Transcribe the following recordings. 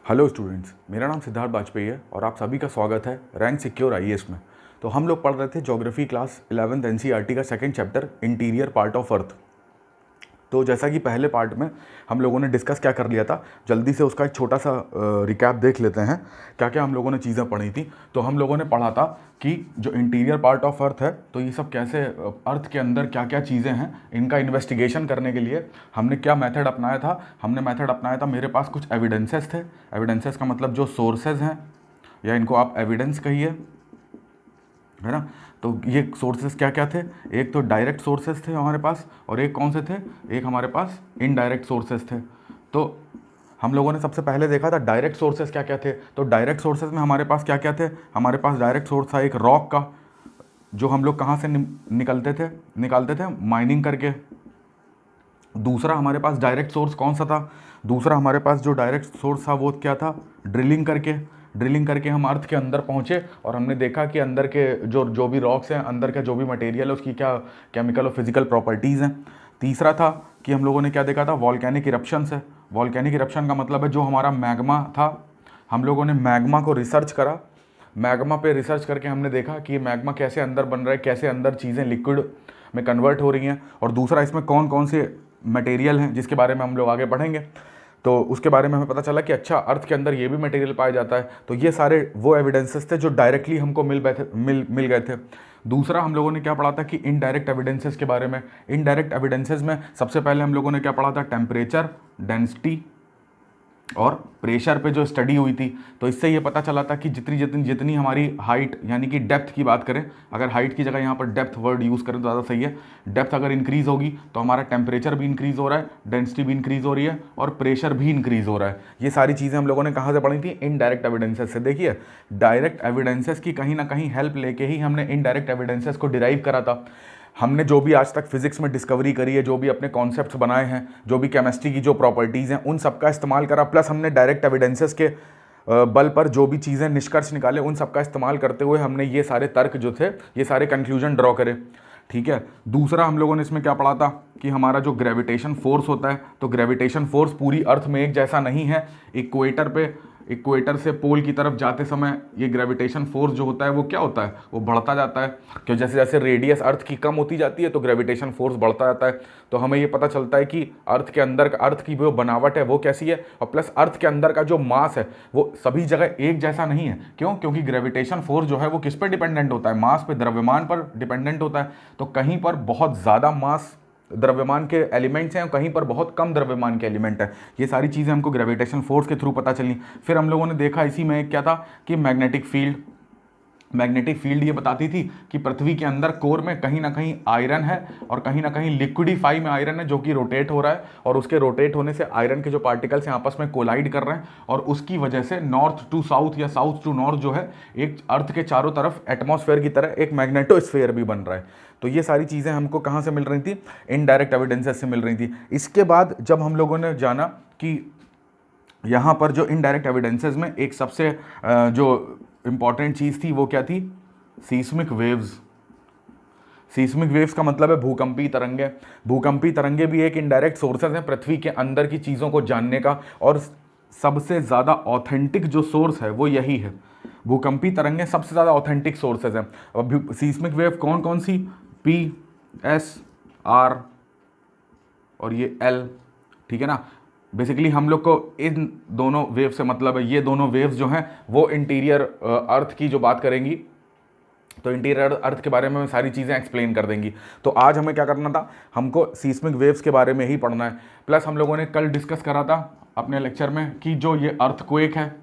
Hello students, मेरा नाम सिद्धार्थ वाजपेयी है और आप सभी का स्वागत है रैंक सिक्योर आईएएस में। तो हम लोग पढ़ रहे थे ज्योग्राफी क्लास 11th एनसीईआरटी का second chapter interior part of earth. तो जैसा कि पहले पार्ट में हम लोगों ने डिस्कस क्या कर लिया था, जल्दी से उसका एक छोटा सा रिकैप देख लेते हैं क्या क्या हम लोगों ने चीज़ें पढ़ी थी। तो हम लोगों ने पढ़ा था कि जो इंटीरियर पार्ट ऑफ अर्थ है, तो ये सब कैसे अर्थ के अंदर क्या क्या चीज़ें हैं, इनका इन्वेस्टिगेशन करने के लिए हमने क्या मेथड अपनाया था। हमने मेथड अपनाया था, मेरे पास कुछ एविडेंसेस थे। एविडेंसेस का मतलब जो सोर्सेज हैं, या इनको आप एविडेंस कहिए, है ना। तो ये सोर्सेस क्या क्या थे, एक तो डायरेक्ट सोर्सेस थे हमारे पास, और एक कौन से थे, एक हमारे पास इनडायरेक्ट सोर्सेस थे। तो हम लोगों ने सबसे पहले देखा था डायरेक्ट सोर्सेस क्या क्या थे। तो डायरेक्ट सोर्सेस में हमारे पास क्या क्या थे, हमारे पास डायरेक्ट सोर्स था एक रॉक का, जो हम लोग कहाँ से निकालते थे माइनिंग करके। दूसरा हमारे पास डायरेक्ट सोर्स कौन सा था, दूसरा हमारे पास जो डायरेक्ट सोर्स था वो क्या था, ड्रिलिंग करके हम अर्थ के अंदर पहुंचे और हमने देखा कि अंदर के जो भी रॉक्स हैं, अंदर का जो भी मटेरियल है, उसकी क्या केमिकल और फिजिकल प्रॉपर्टीज़ हैं। तीसरा था कि हम लोगों ने क्या देखा था, वॉल्केनिक इरप्शन है। वॉल्केनिक इरप्शन का मतलब है जो हमारा मैग्मा था, हम लोगों ने मैग्मा को रिसर्च करा। मैग्मा पे रिसर्च करके हमने देखा कि ये मैग्मा कैसे अंदर बन रहा है, कैसे अंदर चीज़ें लिक्विड में कन्वर्ट हो रही हैं। और दूसरा, इसमें कौन कौन से मटेरियल हैं जिसके बारे में हम लोग आगे पढ़ेंगे। तो उसके बारे में हमें पता चला कि अच्छा, अर्थ के अंदर ये भी मटेरियल पाया जाता है। तो ये सारे वो एविडेंसेस थे जो डायरेक्टली हमको मिल गए थे। दूसरा हम लोगों ने क्या पढ़ा था कि इनडायरेक्ट एविडेंसेस के बारे में। इनडायरेक्ट एविडेंसेस में सबसे पहले हम लोगों ने क्या पढ़ा था, टेम्परेचर, डेंसिटी और प्रेशर पे जो स्टडी हुई थी। तो इससे ये पता चला था कि जितनी जितनी जितनी हमारी हाइट, यानी कि डेप्थ की बात करें, अगर हाइट की जगह यहाँ पर डेप्थ वर्ड यूज़ करें तो ज़्यादा सही है। डेप्थ अगर इंक्रीज़ होगी तो हमारा टेम्परेचर भी इंक्रीज़ हो रहा है, डेंसिटी भी इंक्रीज़ हो रही है और प्रेशर भी इंक्रीज़ हो रहा है। ये सारी चीज़ें हम लोगों ने कहाँ से पढ़ी थी, इनडायरेक्ट एविडेंसेस से। देखिए, डायरेक्ट एविडेंसेस की कहीं ना कहीं हेल्प लेके ही हमने इनडायरेक्ट एविडेंसेस को डिराइव करा था। हमने जो भी आज तक फिजिक्स में डिस्कवरी करी है, जो भी अपने कॉन्सेप्ट्स बनाए हैं, जो भी केमिस्ट्री की जो प्रॉपर्टीज़ हैं, उन सब का इस्तेमाल करा। प्लस हमने डायरेक्ट एविडेंसेस के बल पर जो भी चीज़ें निष्कर्ष निकाले, उन सब का इस्तेमाल करते हुए हमने ये सारे तर्क जो थे, ये सारे कंक्लूजन ड्रॉ करे। ठीक है। दूसरा हम लोगों ने इसमें क्या पढ़ा था कि हमारा जो ग्रेविटेशन फोर्स होता है, तो ग्रेविटेशन फोर्स पूरी अर्थ में एक जैसा नहीं है। इक्वेटर से पोल की तरफ जाते समय ये ग्रेविटेशन फोर्स जो होता है वो क्या होता है, वो बढ़ता जाता है। क्यों, जैसे जैसे रेडियस अर्थ की कम होती जाती है तो ग्रेविटेशन फोर्स बढ़ता जाता है। तो हमें ये पता चलता है कि अर्थ के अंदर का, अर्थ की जो बनावट है वो कैसी है, और प्लस अर्थ के अंदर का जो मास है वो सभी जगह एक जैसा नहीं है। क्यों, क्योंकि ग्रेविटेशन फोर्स जो है वो किस पर डिपेंडेंट होता है, मास पे, द्रव्यमान पर डिपेंडेंट होता है। तो कहीं पर बहुत ज़्यादा मास द्रव्यमान के एलिमेंट्स हैं, कहीं पर बहुत कम द्रव्यमान के एलिमेंट है। ये सारी चीज़ें हमको ग्रेविटेशन फोर्स के थ्रू पता चली। फिर हम लोगों ने देखा इसी में एक क्या था कि मैग्नेटिक फील्ड ये बताती थी कि पृथ्वी के अंदर कोर में कहीं ना कहीं आयरन है, और कहीं ना कहीं लिक्विडिफाई में आयरन है जो कि रोटेट हो रहा है, और उसके रोटेट होने से आयरन के जो पार्टिकल्स हैं आपस में कोलाइड कर रहे हैं, और उसकी वजह से नॉर्थ टू साउथ या साउथ टू नॉर्थ जो है, एक अर्थ के चारों तरफ एटमॉस्फेयर की तरह एक मैग्नेटोस्फेयर भी बन रहा है। तो ये सारी चीज़ें हमको कहाँ से मिल रही थी, इनडायरेक्ट एविडेंसेस से मिल रही थी। इसके बाद जब हम लोगों ने जाना कि यहाँ पर जो इनडायरेक्ट एविडेंसेस में एक सबसे जो इम्पॉर्टेंट चीज़ थी वो क्या थी, सीस्मिक वेव्स। सीस्मिक वेव्स का मतलब है भूकंपी तरंगे। भूकंपी तरंगे भी एक इनडायरेक्ट सोर्सेज हैं पृथ्वी के अंदर की चीज़ों को जानने का, और सबसे ज़्यादा ऑथेंटिक जो सोर्स है वो यही है। भूकंपी तरंगे सबसे ज़्यादा ऑथेंटिक सोर्सेज हैं। अब सीस्मिक वेव कौन कौन सी, पी, एस, आर और ये एल, ठीक है ना। बेसिकली हम लोग को इन दोनों वेव से मतलब है, ये दोनों वेव्स जो हैं वो इंटीरियर अर्थ की जो बात करेंगी, तो इंटीरियर अर्थ के बारे में मैं सारी चीज़ें एक्सप्लेन कर देंगी। तो आज हमें क्या करना था, हमको सीस्मिक वेव्स के बारे में ही पढ़ना है। प्लस हम लोगों ने कल डिस्कस करा था अपने लेक्चर में कि जो ये अर्थक्वेक है,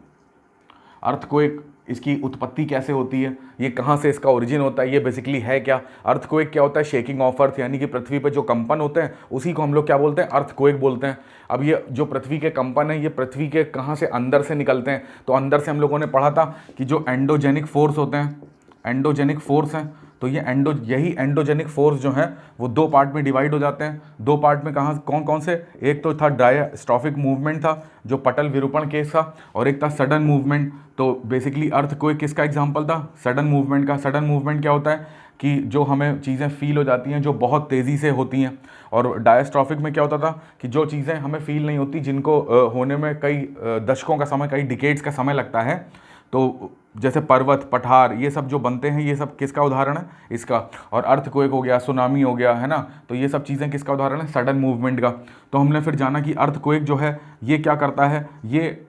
अर्थक्वेक, इसकी उत्पत्ति कैसे होती है, ये कहाँ से इसका ओरिजिन होता है, ये बेसिकली है क्या। अर्थक्वेक क्या होता है, शेकिंग ऑफ अर्थ, यानी कि पृथ्वी पे जो कंपन होते हैं उसी को हम लोग क्या बोलते हैं, अर्थक्वेक बोलते हैं। अब ये जो पृथ्वी के कंपन है, ये पृथ्वी के कहाँ से, अंदर से निकलते हैं। तो अंदर से हम लोगों ने पढ़ा था कि जो एंडोजेनिक फोर्स होते हैं, एंडोजेनिक फोर्स हैं, तो ये यही एंडोजेनिक फोर्स जो है वो दो पार्ट में डिवाइड हो जाते हैं। दो पार्ट में कहाँ, कौन कौन से, एक तो था डायस्ट्रॉफिक मूवमेंट था जो पटल विरूपण केस था, और एक था सडन मूवमेंट। तो बेसिकली अर्थक्वेक किसका एग्जांपल था, सडन मूवमेंट का। सडन मूवमेंट क्या होता है कि जो हमें चीज़ें फील हो जाती हैं जो बहुत तेज़ी से होती हैं, और डायस्ट्रॉफिक में क्या होता था कि जो चीज़ें हमें फील नहीं होती, जिनको होने में कई दशकों का समय, कई डिकेड्स का समय लगता है, तो जैसे पर्वत, पठार, ये सब जो बनते हैं, ये सब किसका उदाहरण है? इसका। और अर्थक्वेक हो गया, सुनामी हो गया, है ना, तो ये सब चीज़ें किसका उदाहरण है? सडन मूवमेंट का। तो हमने फिर जाना कि अर्थक्वेक जो है ये क्या करता है, ये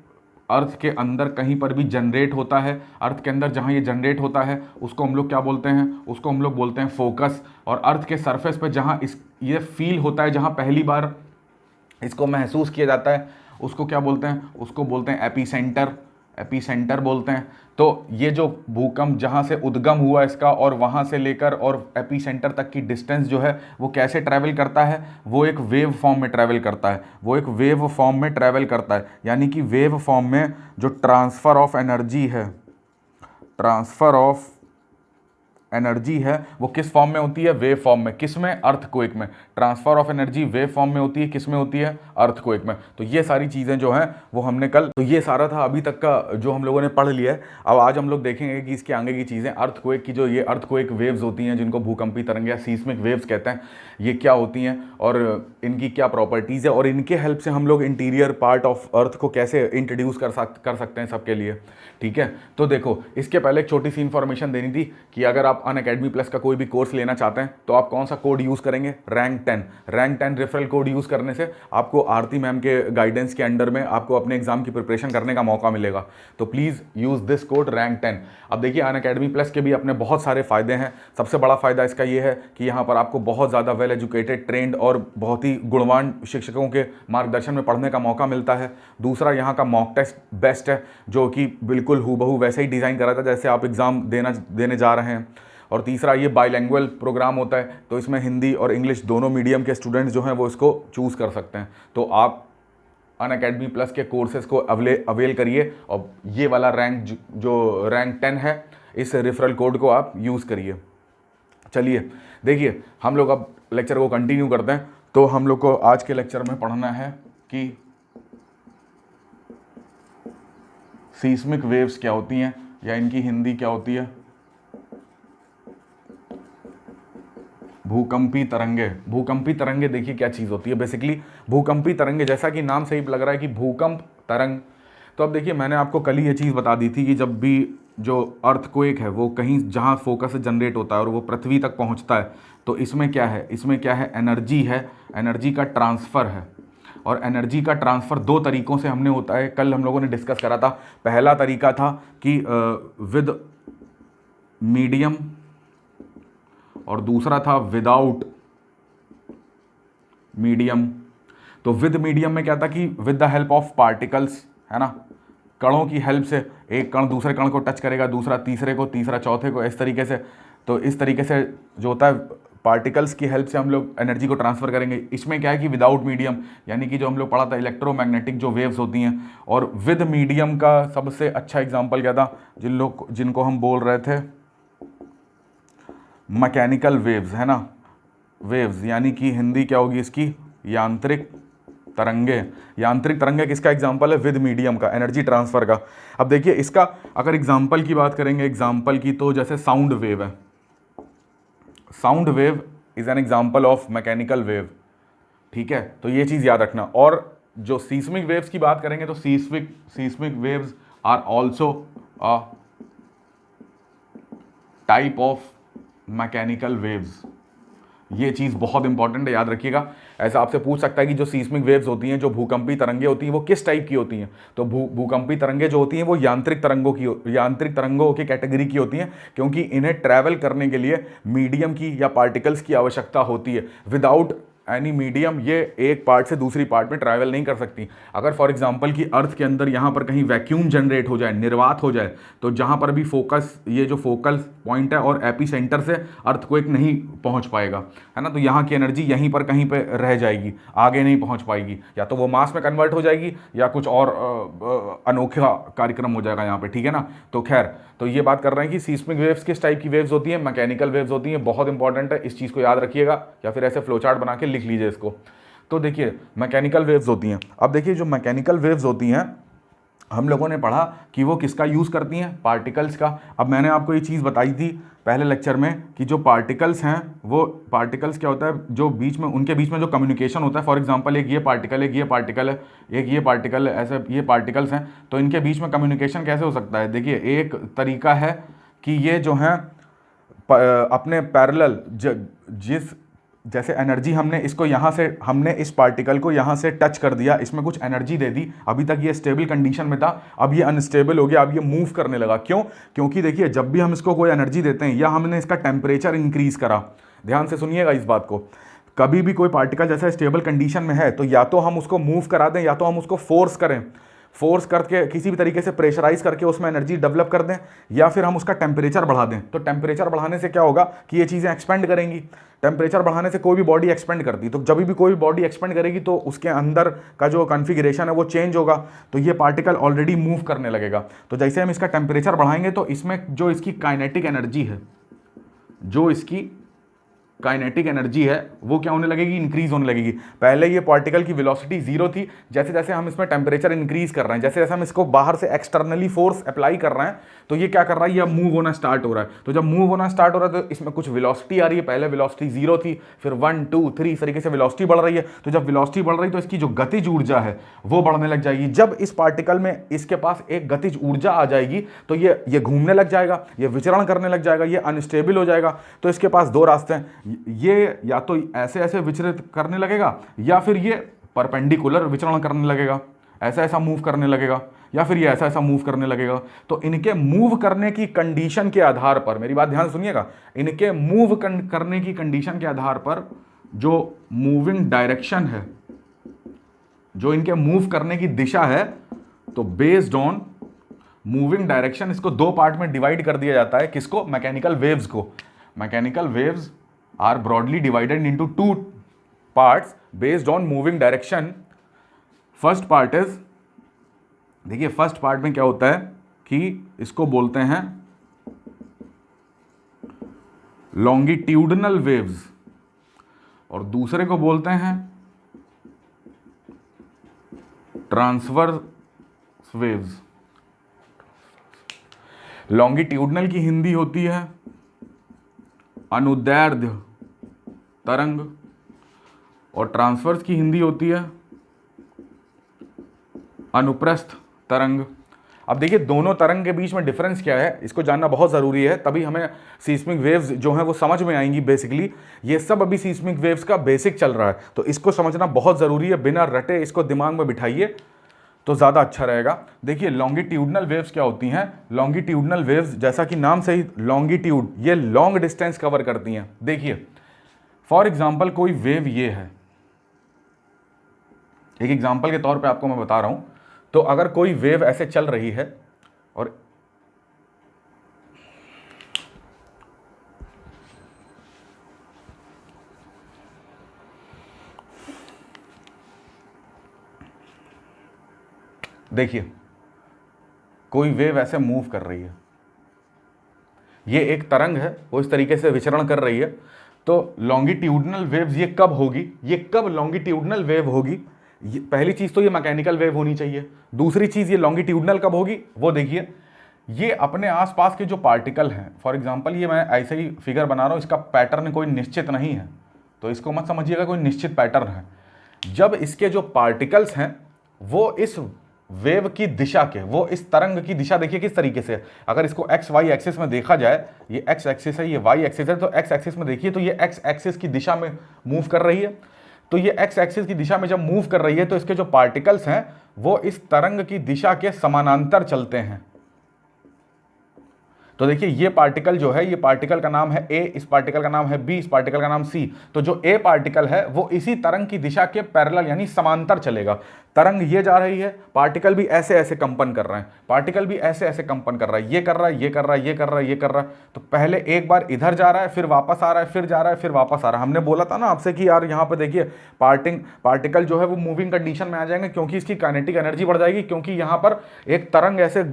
अर्थ के अंदर कहीं पर भी जनरेट होता है। अर्थ के अंदर जहाँ ये जनरेट होता है उसको हम लोग क्या बोलते हैं? उसको हम लोग बोलते हैं फोकस। और अर्थ के सरफेस पे जहाँ ये फील होता है, जहाँ पहली बार इसको महसूस किया जाता है, उसको क्या बोलते हैं? उसको बोलते हैं एपीसेंटर। एपीसेंटर बोलते हैं। तो ये जो भूकंप जहाँ से उद्गम हुआ इसका, और वहाँ से लेकर और एपीसेंटर तक की डिस्टेंस जो है वो कैसे ट्रैवल करता है? वो एक वेव फॉर्म में ट्रैवल करता है। वो एक वेव फॉर्म में ट्रैवल करता है, यानी कि वेव फॉर्म में जो ट्रांसफ़र ऑफ एनर्जी है, ट्रांसफ़र ऑफ एनर्जी है, वो किस फॉर्म में होती है? वेव फॉर्म में। किस में? अर्थक्वेक में। Transfer of energy wave form में होती है, किस में होती है? अर्थक्वेक में। तो ये सारी चीज़ें जो हैं वो हमने कल, तो ये सारा था अभी तक का जो हम लोगों ने पढ़ लिया है। अब आज हम लोग देखेंगे कि इसके आगे की चीज़ें, अर्थक्वेक की जो ये अर्थक्वेक वेव्स होती हैं, जिनको भूकंपी तरंग या सीस्मिक वेव्स कहते हैं, ये क्या होती हैं और इनकी क्या प्रॉपर्टीज़ है, और इनके हेल्प से हम लोग इंटीरियर पार्ट ऑफ अर्थ को कैसे इंट्रोड्यूस कर सकते हैं सबके लिए। ठीक है, तो देखो, इसके पहले एक छोटी सी इन्फॉर्मेशन देनी थी कि अगर आप अनअकैडमी प्लस का कोई भी कोर्स लेना चाहते हैं तो आप कौन सा कोड यूज़ करेंगे? Rank 10। Rank 10 referral code use करने से आपको आरती मैम के गाइडेंस के अंडर में आपको अपने एग्जाम की प्रिपरेशन करने का मौका मिलेगा। तो please use this code rank 10। अब देखिए, अनअकैडमी प्लस के भी अपने बहुत सारे फ़ायदे हैं। सबसे बड़ा फ़ायदा इसका ये है कि यहाँ पर आपको बहुत ज़्यादा वेल एजुकेटेड, ट्रेंड और बहुत ही गुणवान शिक्षकों के मार्गदर्शन में पढ़ने का मौका मिलता है। दूसरा, यहाँ का मॉक टेस्ट बेस्ट है, जो कि बिल्कुल हूबहू वैसे ही डिज़ाइन करा था जैसे आप एग्ज़ाम देने जा रहे हैं। और तीसरा, ये बाइलैंग्वेज प्रोग्राम होता है, तो इसमें हिंदी और इंग्लिश दोनों मीडियम के स्टूडेंट्स जो हैं वो इसको चूज़ कर सकते हैं। तो आप अनअकैडमी प्लस के कोर्सेज़ को अवेल करिए, और ये वाला रैंक जो रैंक 10 है, इस रेफरल कोड को आप यूज़ करिए। चलिए देखिए, हम लोग अब लेक्चर को कंटिन्यू करते हैं। तो हम लोग को आज के लेक्चर में पढ़ना है कि सीस्मिक वेव्स क्या होती हैं, या इनकी हिंदी क्या होती है? भूकंपी तरंगे। भूकंपी तरंगे देखिए क्या चीज़ होती है। बेसिकली भूकंपी तरंगे, जैसा कि नाम से ही लग रहा है कि भूकंप तरंग। तो अब देखिए, मैंने आपको कल ही ये चीज़ बता दी थी कि जब भी जो अर्थक्वेक है वो कहीं जहाँ फोकस से जनरेट होता है और वो पृथ्वी तक पहुँचता है, तो इसमें क्या है? इसमें क्या है? एनर्जी है, एनर्जी का ट्रांसफ़र है। और एनर्जी का ट्रांसफ़र दो तरीक़ों से हमने होता है, कल हम लोगों ने डिस्कस करा था। पहला तरीका था कि विद मीडियम, और दूसरा था विदाउट मीडियम। तो विद मीडियम में क्या था कि with the help of particles, है ना, कणों की हेल्प से एक कण दूसरे कण को टच करेगा, दूसरा तीसरे को, तीसरा चौथे को, इस तरीके से। तो इस तरीके से जो होता है, पार्टिकल्स की हेल्प से हम लोग एनर्जी को ट्रांसफ़र करेंगे। इसमें क्या है कि विदाउट मीडियम, यानी कि जो हम लोग पढ़ा था इलेक्ट्रोमैग्नेटिक जो वेव्स होती हैं। और विद मीडियम का सबसे अच्छा एग्जांपल क्या था? जिनको हम बोल रहे थे मैकेनिकल वेव्स, है ना, वेव्स, यानी कि हिंदी क्या होगी इसकी? यांत्रिक तरंगे। यांत्रिक तरंगे किसका एग्जाम्पल है? विद मीडियम का, एनर्जी ट्रांसफ़र का। अब देखिए, इसका अगर एग्जाम्पल की बात करेंगे, एग्जाम्पल की, तो जैसे साउंड वेव है। Sound wave is an example of mechanical wave. ठीक है, तो ये चीज़ याद रखना। और जो सीस्मिक वेव्स की बात करेंगे, तो seismic waves are also a type of mechanical waves. ये चीज़ बहुत इंपॉर्टेंट है, याद रखिएगा। ऐसा आपसे पूछ सकता है कि जो सीस्मिक वेव्स होती हैं, जो भूकंपी तरंगे होती हैं, वो किस टाइप की होती हैं? तो भूकंपी तरंगे जो होती हैं वो यांत्रिक तरंगों की कैटेगरी की होती हैं, क्योंकि इन्हें ट्रैवल करने के लिए मीडियम की या पार्टिकल्स की आवश्यकता होती है। विदाउट एनी मीडियम ये एक पार्ट से दूसरी पार्ट में ट्रैवल नहीं कर सकती। अगर फॉर एग्जांपल कि अर्थ के अंदर यहाँ पर कहीं वैक्यूम जनरेट हो जाए, निर्वात हो जाए, तो जहाँ पर भी फोकस, ये जो फोकल पॉइंट है और एपीसेंटर से अर्थक्वेक नहीं पहुँच पाएगा, है ना, तो यहाँ की एनर्जी यहीं पर कहीं पे रह जाएगी, आगे नहीं पहुँच पाएगी। या तो वो मास में कन्वर्ट हो जाएगी, या कुछ और अनोखा कार्यक्रम हो जाएगा यहाँ पर, ठीक है ना। तो खैर, तो ये बात कर रहे हैं कि सीस्मिक वेव्स किस टाइप की वेव्स होती हैं? मैकेनिकल वेव्स होती हैं। बहुत इंपॉर्टेंट है, इस चीज़ को याद रखिएगा, या फिर ऐसे फ्लो चार्ट बना के लिख लीजिए इसको। तो देखिए, मैकेनिकल वेव्स होती हैं। अब देखिए, जो मैकेनिकल वेव्स होती हैं, हम लोगों ने पढ़ा कि वो किसका यूज़ करती हैं, पार्टिकल्स का। अब मैंने आपको ये चीज़ बताई थी पहले लेक्चर में कि जो पार्टिकल्स हैं वो पार्टिकल्स क्या होता है, जो बीच में उनके बीच में जो कम्युनिकेशन होता है, फॉर एग्जांपल एक ये पार्टिकल, एक ये पार्टिकल है, एक ये पार्टिकल है, ऐसे ये पार्टिकल्स हैं, तो इनके बीच में कम्युनिकेशन कैसे हो सकता है। देखिए एक तरीका है कि ये जो हैं अपने पैरेलल जिस जैसे एनर्जी हमने इसको यहाँ से, हमने इस पार्टिकल को यहाँ से टच कर दिया, इसमें कुछ एनर्जी दे दी, अभी तक ये स्टेबल कंडीशन में था, अब ये अनस्टेबल हो गया, अब ये मूव करने लगा। क्यों? क्योंकि देखिए जब भी हम इसको कोई एनर्जी देते हैं या हमने इसका टेम्परेचर इंक्रीज करा, ध्यान से सुनिएगा इस बात को, कभी भी कोई पार्टिकल जैसा स्टेबल कंडीशन में है तो या तो हम उसको मूव करा दें या तो हम उसको फोर्स करें, फोर्स करके किसी भी तरीके से प्रेशराइज करके उसमें एनर्जी डेवलप कर दें, या फिर हम उसका टेम्परेचर बढ़ा दें। तो टेम्परेचर बढ़ाने से क्या होगा कि ये चीज़ें एक्सपेंड करेंगी। टेम्परेचर बढ़ाने से कोई भी बॉडी एक्सपेंड करती है, तो जब भी कोई बॉडी एक्सपेंड करेगी तो उसके अंदर का जो कॉन्फ़िगरेशन है वो चेंज होगा, तो ये पार्टिकल ऑलरेडी मूव करने लगेगा। तो जैसे हम इसका टेम्परेचर बढ़ाएंगे तो इसमें जो इसकी काइनेटिक एनर्जी है, जो इसकी काइनेटिक एनर्जी है वो क्या होने लगेगी, इंक्रीज होने लगेगी। पहले ये पार्टिकल की वेलोसिटी जीरो थी, जैसे जैसे हम इसमें टेम्परेचर इंक्रीज कर रहे हैं, जैसे जैसे हम इसको बाहर से एक्सटर्नली फोर्स अप्लाई कर रहे हैं, तो ये क्या कर रहा है, ये मूव होना स्टार्ट हो रहा है। तो जब मूव होना स्टार्ट हो रहा है तो इसमें कुछ वेलोसिटी आ रही है, पहले वेलोसिटी जीरो थी, फिर 1 2 3 इस तरीके से वेलोसिटी बढ़ रही है। तो जब वेलोसिटी बढ़ रही है तो इसकी जो गतिज ऊर्जा है वो बढ़ने लग जाएगी। जब इस पार्टिकल में इसके पास एक गतिज ऊर्जा आ जाएगी तो ये घूमने लग जाएगा, ये विचरण करने लग जाएगा, ये अनस्टेबल हो जाएगा। तो इसके पास दो रास्ते हैं, ये या तो ऐसे ऐसे विचलित करने लगेगा या फिर ये परपेंडिकुलर विचरण करने लगेगा, ऐसा ऐसा मूव करने लगेगा, या फिर ये ऐसा ऐसा मूव करने लगेगा। तो इनके मूव करने की कंडीशन के आधार पर, मेरी बात ध्यान सुनिएगा, इनके मूव करने की कंडीशन के आधार पर जो मूविंग डायरेक्शन है, जो इनके मूव करने की दिशा है, तो बेस्ड ऑन मूविंग डायरेक्शन इसको दो पार्ट में डिवाइड कर दिया जाता है। किसको? मैकेनिकल वेव्स को। Mechanical waves are broadly divided into two parts based on moving direction. First part is, देखिए फर्स्ट पार्ट में क्या होता है कि इसको बोलते हैं लॉन्गिट्यूडनल वेव्स और दूसरे को बोलते हैं ट्रांसवर्स वेव्स। लॉन्गिट्यूडनल की हिंदी होती है अनुदैर्ध्य तरंग और ट्रांसवर्स की हिंदी होती है अनुप्रस्थ तरंग। अब देखिए दोनों तरंग के बीच में डिफरेंस क्या है, इसको जानना बहुत ज़रूरी है, तभी हमें सीस्मिक वेव्स जो हैं वो समझ में आएंगी। बेसिकली ये सब अभी सीस्मिक वेव्स का बेसिक चल रहा है, तो इसको समझना बहुत ज़रूरी है। बिना रटे इसको दिमाग में बिठाइए तो ज़्यादा अच्छा रहेगा। देखिए लॉन्गिट्यूडनल वेव्स क्या होती हैं। लॉन्गिट्यूडनल वेव्स जैसा कि नाम से ही लॉन्गिट्यूड, ये लॉन्ग डिस्टेंस कवर करती हैं। देखिए फॉर एग्जाम्पल कोई वेव ये है, एक एग्जाम्पल के तौर पे आपको मैं बता रहा हूं, तो अगर कोई वेव ऐसे चल रही है और देखिए कोई वेव ऐसे मूव कर रही है, ये एक तरंग है, वो इस तरीके से विचरण कर रही है। तो लॉन्गिट्यूडनल वेव्स ये कब होगी, ये कब लॉन्गिट्यूडनल वेव होगी? पहली चीज़ तो ये मैकेनिकल वेव होनी चाहिए। दूसरी चीज़ ये लॉन्गिट्यूडनल कब होगी वो देखिए, ये अपने आसपास के जो पार्टिकल हैं, फॉर एग्जांपल ये मैं ऐसे ही फिगर बना रहा हूँ, इसका पैटर्न कोई निश्चित नहीं है, तो इसको मत समझिएगा कोई निश्चित पैटर्न है। जब इसके जो पार्टिकल्स हैं वो इस वेव की दिशा के, वो इस तरंग की दिशा देखिए किस तरीके से, अगर इसको एक्स वाई एक्सिस में देखा जाए, ये एक्स एक्सिस है, ये वाई एक्सिस है, तो एक्स एक्सिस में देखिए तो ये एक्स एक्सिस की दिशा में मूव कर रही है। तो ये एक्स एक्सिस की दिशा में जब मूव कर रही है तो इसके जो पार्टिकल्स हैं वो इस तरंग की दिशा के समानांतर चलते हैं। तो देखिए ये पार्टिकल जो है, ये पार्टिकल का नाम है ए, इस पार्टिकल का नाम है बी, इस पार्टिकल का नाम सी। तो जो ए पार्टिकल है वो इसी तरंग की दिशा के पैरेलल यानी समांतर चलेगा। तरंग ये जा रही है, पार्टिकल भी ऐसे ऐसे कंपन कर रहे हैं, पार्टिकल भी ऐसे ऐसे कंपन कर रहा है, ये कर रहा है, ये कर रहा है, ये कर रहा है, ये कर रहा है। तो पहले एक बार इधर जा रहा है, फिर वापस आ रहा है, फिर जा रहा है, फिर वापस आ रहा है। हमने बोला था ना आपसे कि यार यहाँ पे देखिए पार्टिकल जो है वो मूविंग कंडीशन में आ जाएंगे क्योंकि इसकी काइनेटिक एनर्जी बढ़ जाएगी, क्योंकि यहाँ पर एक तरंग ऐसे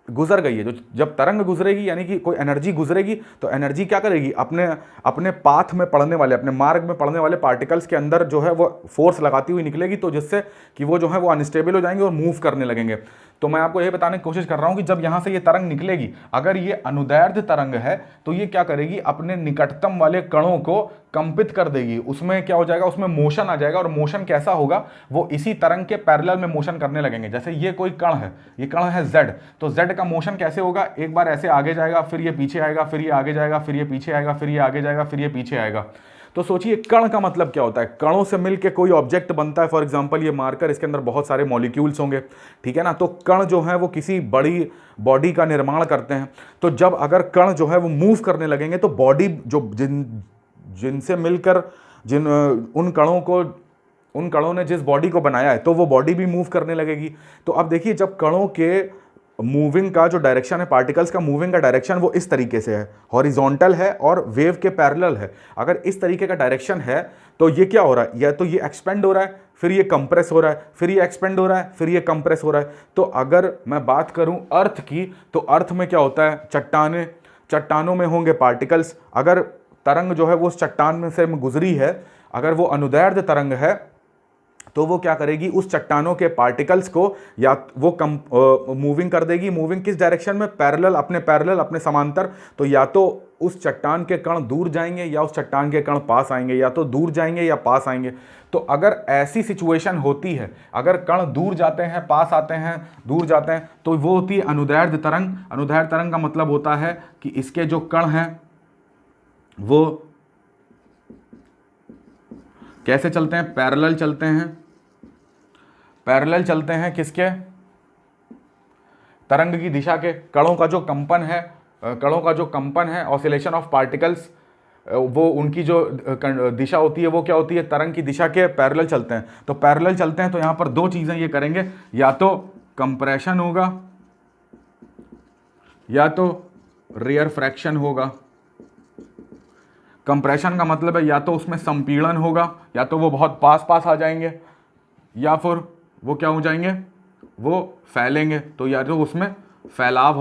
गुजर गई है। जो जब तरंग गुजरेगी यानी कि कोई एनर्जी गुजरेगी तो एनर्जी क्या करेगी, अपने पाथ में पड़ने वाले, अपने मार्ग में पड़ने वाले पार्टिकल्स के अंदर जो है वो फोर्स लगाती हुई निकलेगी, तो जिससे कि वो जो है वो अनस्टेबल हो जाएंगे और मूव करने लगेंगे। तो मैं आपको ये बताने की कोशिश कर रहा हूं कि जब यहां से ये तरंग निकलेगी, अगर ये अनुदैर्ध्य तरंग है तो ये क्या करेगी, अपने निकटतम वाले कणों को कंपित कर देगी। उसमें क्या हो जाएगा, उसमें मोशन आ जाएगा, और मोशन कैसा होगा, वो इसी तरंग के पैरेलल में मोशन करने लगेंगे। जैसे ये कोई कण है, ये कण है z, तो z का मोशन कैसे होगा, एक बार ऐसे आगे जाएगा, फिर ये पीछे आएगा, फिर ये आगे जाएगा, फिर ये पीछे आएगा, फिर ये आगे जाएगा, फिर ये पीछे आएगा। तो सोचिए कण का मतलब क्या होता है, कणों से मिलकर कोई ऑब्जेक्ट बनता है। फॉर एग्जांपल ये मार्कर, इसके अंदर बहुत सारे मॉलिक्यूल्स होंगे, ठीक है ना। तो कण जो है वो किसी बड़ी बॉडी का निर्माण करते हैं। तो जब अगर कण जो है वो मूव करने लगेंगे तो बॉडी जो जिनसे मिलकर उन कणों ने जिस बॉडी को बनाया है, तो वो बॉडी भी मूव करने लगेगी। तो अब देखिए, जब कणों के मूविंग का जो डायरेक्शन है, पार्टिकल्स का मूविंग का डायरेक्शन, वो इस तरीके से है, हॉरिजॉन्टल है और वेव के पैरेलल है। अगर इस तरीके का डायरेक्शन है तो ये क्या हो रहा है, या तो ये एक्सपेंड हो रहा है, फिर ये कंप्रेस हो रहा है, फिर ये एक्सपेंड हो रहा है, फिर ये कंप्रेस हो रहा है। तो अगर मैं बात करूं अर्थ की, तो अर्थ में क्या होता है, चट्टानों में होंगे पार्टिकल्स। अगर तरंग जो है वो उस चट्टान में से गुजरी है, अगर वो अनुदैर्ध्य तरंग है, तो वो क्या करेगी, उस चट्टानों के पार्टिकल्स को या वो मूविंग कर देगी। मूविंग किस डायरेक्शन में, पैरेलल, अपने समांतर। तो या तो उस चट्टान के कण दूर जाएंगे या उस चट्टान के कण पास आएंगे, या तो दूर जाएंगे या पास आएंगे। तो अगर ऐसी सिचुएशन होती है, अगर कण दूर जाते हैं, पास आते हैं, दूर जाते हैं, तो वो होती है अनुदैर्ध्य तरंग। अनुदैर्ध्य तरंग का मतलब होता है कि इसके जो कण हैं वो कैसे चलते हैं, पैरेलल चलते हैं। पैरेलल चलते हैं किसके, तरंग की दिशा के। कणों का जो कंपन है, ऑसिलेशन ऑफ पार्टिकल्स, वो उनकी जो दिशा होती है वो क्या होती है, तरंग की दिशा के पैरेलल चलते हैं। तो पैरेलल चलते हैं तो यहां पर दो चीजें ये करेंगे, या तो कंप्रेशन होगा या तो रेयर फ्रैक्शन होगा। कंप्रेशन का मतलब है या तो उसमें संपीड़न होगा, या तो वो बहुत पास आ जाएंगे, या फिर वो क्या हो जाएंगे, वो फैलेंगे। तो या तो उसमें फैलाव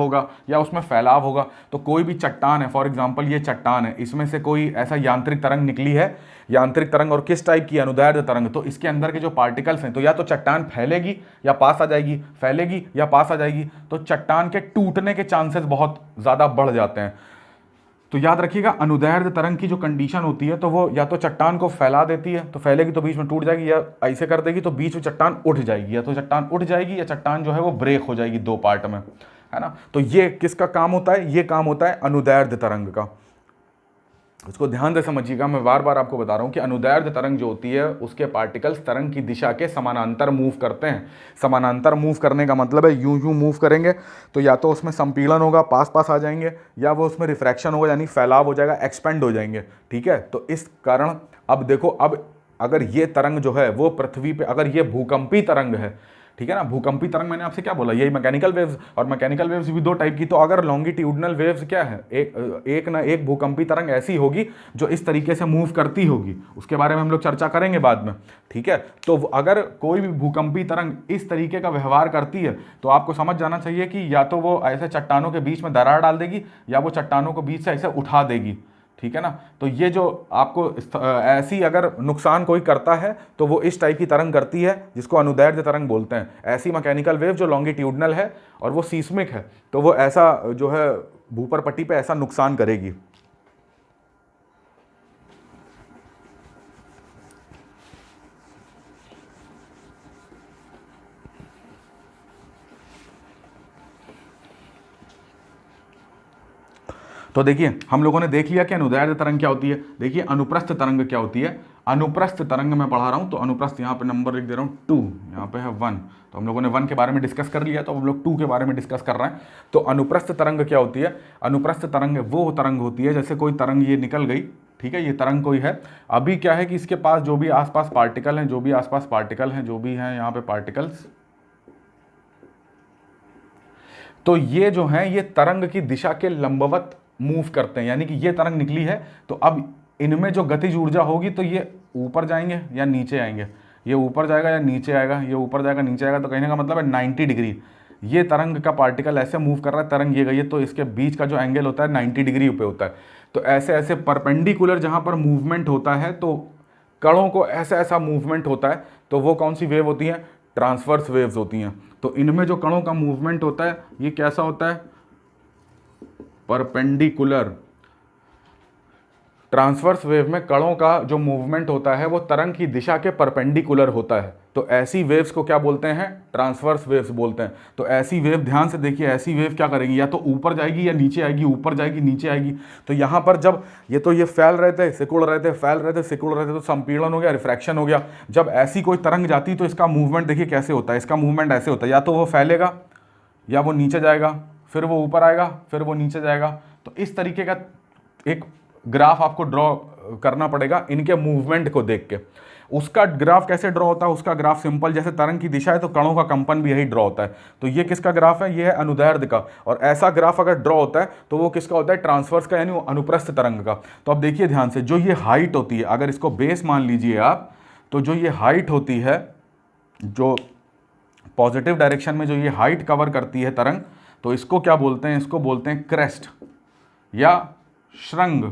होगा, तो कोई भी चट्टान है, फॉर एग्जांपल ये चट्टान है, इसमें से कोई ऐसा यांत्रिक तरंग निकली है, यांत्रिक तरंग, और किस टाइप की, अनुदैर्ध्य तरंग। तो इसके अंदर के जो पार्टिकल्स हैं, तो या तो चट्टान फैलेगी या पास आ जाएगी, फैलेगी या पास आ जाएगी। तो चट्टान के टूटने के चांसेस बहुत ज़्यादा बढ़ जाते हैं। तो याद रखिएगा, अनुदैर्ध्य तरंग की जो कंडीशन होती है, तो वो या तो चट्टान को फैला देती है, तो फैलेगी तो बीच में टूट जाएगी, या ऐसे कर देगी तो बीच में चट्टान उठ जाएगी, या तो चट्टान उठ जाएगी या चट्टान जो है वो ब्रेक हो जाएगी दो पार्ट में, है ना। तो ये किसका काम होता है, ये काम होता है अनुदैर्ध्य तरंग का। उसको ध्यान से समझिएगा, मैं बार बार आपको बता रहा हूं कि अनुदैर्ध्य तरंग जो होती है, उसके पार्टिकल्स तरंग की दिशा के समानांतर मूव करते हैं। समानांतर मूव करने का मतलब है यूं यूं मूव करेंगे, तो या तो उसमें संपीड़न होगा, पास आ जाएंगे, या वो उसमें रिफ्रैक्शन होगा, यानी फैलाव हो जाएगा, एक्सपेंड हो जाएंगे, ठीक है। तो इस कारण अब देखो, अब अगर ये तरंग जो है वो पृथ्वी पे, अगर ये भूकंपी तरंग है, ठीक है ना, भूकंपी तरंग मैंने आपसे क्या बोला, यही मैकेनिकल वेव्स, और मैकेनिकल वेव्स भी दो टाइप की। तो अगर लॉन्गिट्यूडनल वेव्स क्या है, एक ना एक भूकंपी तरंग ऐसी होगी जो इस तरीके से मूव करती होगी, उसके बारे में हम लोग चर्चा करेंगे बाद में, ठीक है। तो अगर कोई भी भूकंपी तरंग इस तरीके का व्यवहार करती है, तो आपको समझ जाना चाहिए कि या तो वो ऐसे चट्टानों के बीच में दरार डाल देगी, या वो चट्टानों को बीच से ऐसे उठा देगी, ठीक है ना। तो ये जो आपको ऐसी अगर नुकसान कोई करता है, तो वो इस टाइप की तरंग करती है, जिसको अनुदैर्ध्य तरंग बोलते हैं। ऐसी मैकेनिकल वेव जो लॉन्गिट्यूडनल है और वो सीस्मिक है, तो वो ऐसा जो है भूपर पट्टी पे ऐसा नुकसान करेगी। तो देखिए, हम लोगों ने देख लिया कि अनुदैर्ध्य तरंग क्या होती है। देखिए अनुप्रस्थ तरंग क्या होती है। अनुप्रस्थ तरंग मैं पढ़ा रहा हूं, तो अनुप्रस्थ यहाँ पे नंबर लिख दे रहा हूँ 2, यहाँ पे है 1। तो हम लोगों ने 1 के बारे में डिस्कस कर लिया, तो हम लोग 2 के बारे में डिस्कस कर रहे हैं। तो अनुप्रस्थ तरंग क्या होती है। अनुप्रस्थ तरंग वो तरंग होती है, जैसे कोई तरंग ये निकल गई, ठीक है, ये तरंग कोई है। अभी क्या है कि इसके पास जो भी आसपास पार्टिकल हैं, जो भी हैं यहाँ पे पार्टिकल्स, तो ये जो हैं ये तरंग की दिशा के लंबवत मूव करते हैं। यानी कि ये तरंग निकली है, तो अब इनमें जो गतिज ऊर्जा होगी, तो ये ऊपर जाएंगे या नीचे आएंगे, ये ऊपर जाएगा या नीचे आएगा, ये ऊपर जाएगा नीचे आएगा। तो कहने का मतलब है 90 डिग्री ये तरंग का पार्टिकल ऐसे मूव कर रहा है, तरंग ये गई है, तो इसके बीच का जो एंगल होता है 90 डिग्री पे होता है। तो ऐसे ऐसे परपेंडिकुलर जहाँ पर मूवमेंट होता है, तो कणों को ऐसा ऐसा मूवमेंट होता है, तो वो कौन सी वेव होती हैं, ट्रांसवर्स वेव्स होती हैं। तो इनमें जो कणों का मूवमेंट होता है ये कैसा होता है, परपेंडिकुलर। ट्रांसवर्स वेव में कणों का जो मूवमेंट होता है वो तरंग की दिशा के परपेंडिकुलर होता है। तो ऐसी वेव्स को क्या बोलते हैं, ट्रांसवर्स वेव्स बोलते हैं। तो ऐसी वेव, ध्यान से देखिए, ऐसी वेव क्या करेगी, या तो ऊपर जाएगी या नीचे आएगी, ऊपर जाएगी नीचे आएगी। तो यहाँ पर जब ये फैल रहे थे, सिकुड़ रहे थे, फैल रहे थे, सिकुड़ रहे थे, तो संपीड़न हो गया, रिफ्रैक्शन हो गया। जब ऐसी कोई तरंग जाती तो इसका मूवमेंट देखिए कैसे होता है, इसका मूवमेंट ऐसे होता है, या तो वो फैलेगा या वो नीचे जाएगा, फिर वो ऊपर आएगा, फिर वो नीचे जाएगा। तो इस तरीके का एक ग्राफ आपको ड्रॉ करना पड़ेगा इनके मूवमेंट को देख के। उसका ग्राफ कैसे ड्रॉ होता है, उसका ग्राफ सिंपल, जैसे तरंग की दिशा है तो कणों का कंपन भी यही ड्रॉ होता है। तो ये किसका ग्राफ है, ये है अनुदैर्ध्य का। और ऐसा ग्राफ अगर ड्रॉ होता है तो वो किसका होता है, ट्रांसवर्स का, यानी अनुप्रस्थ तरंग का। तो अब देखिए ध्यान से, जो ये हाइट होती है, अगर इसको बेस मान लीजिए आप, तो जो ये हाइट होती है, जो पॉजिटिव डायरेक्शन में जो ये हाइट कवर करती है तरंग, तो इसको क्या बोलते हैं, इसको बोलते हैं क्रेस्ट या श्रृंग।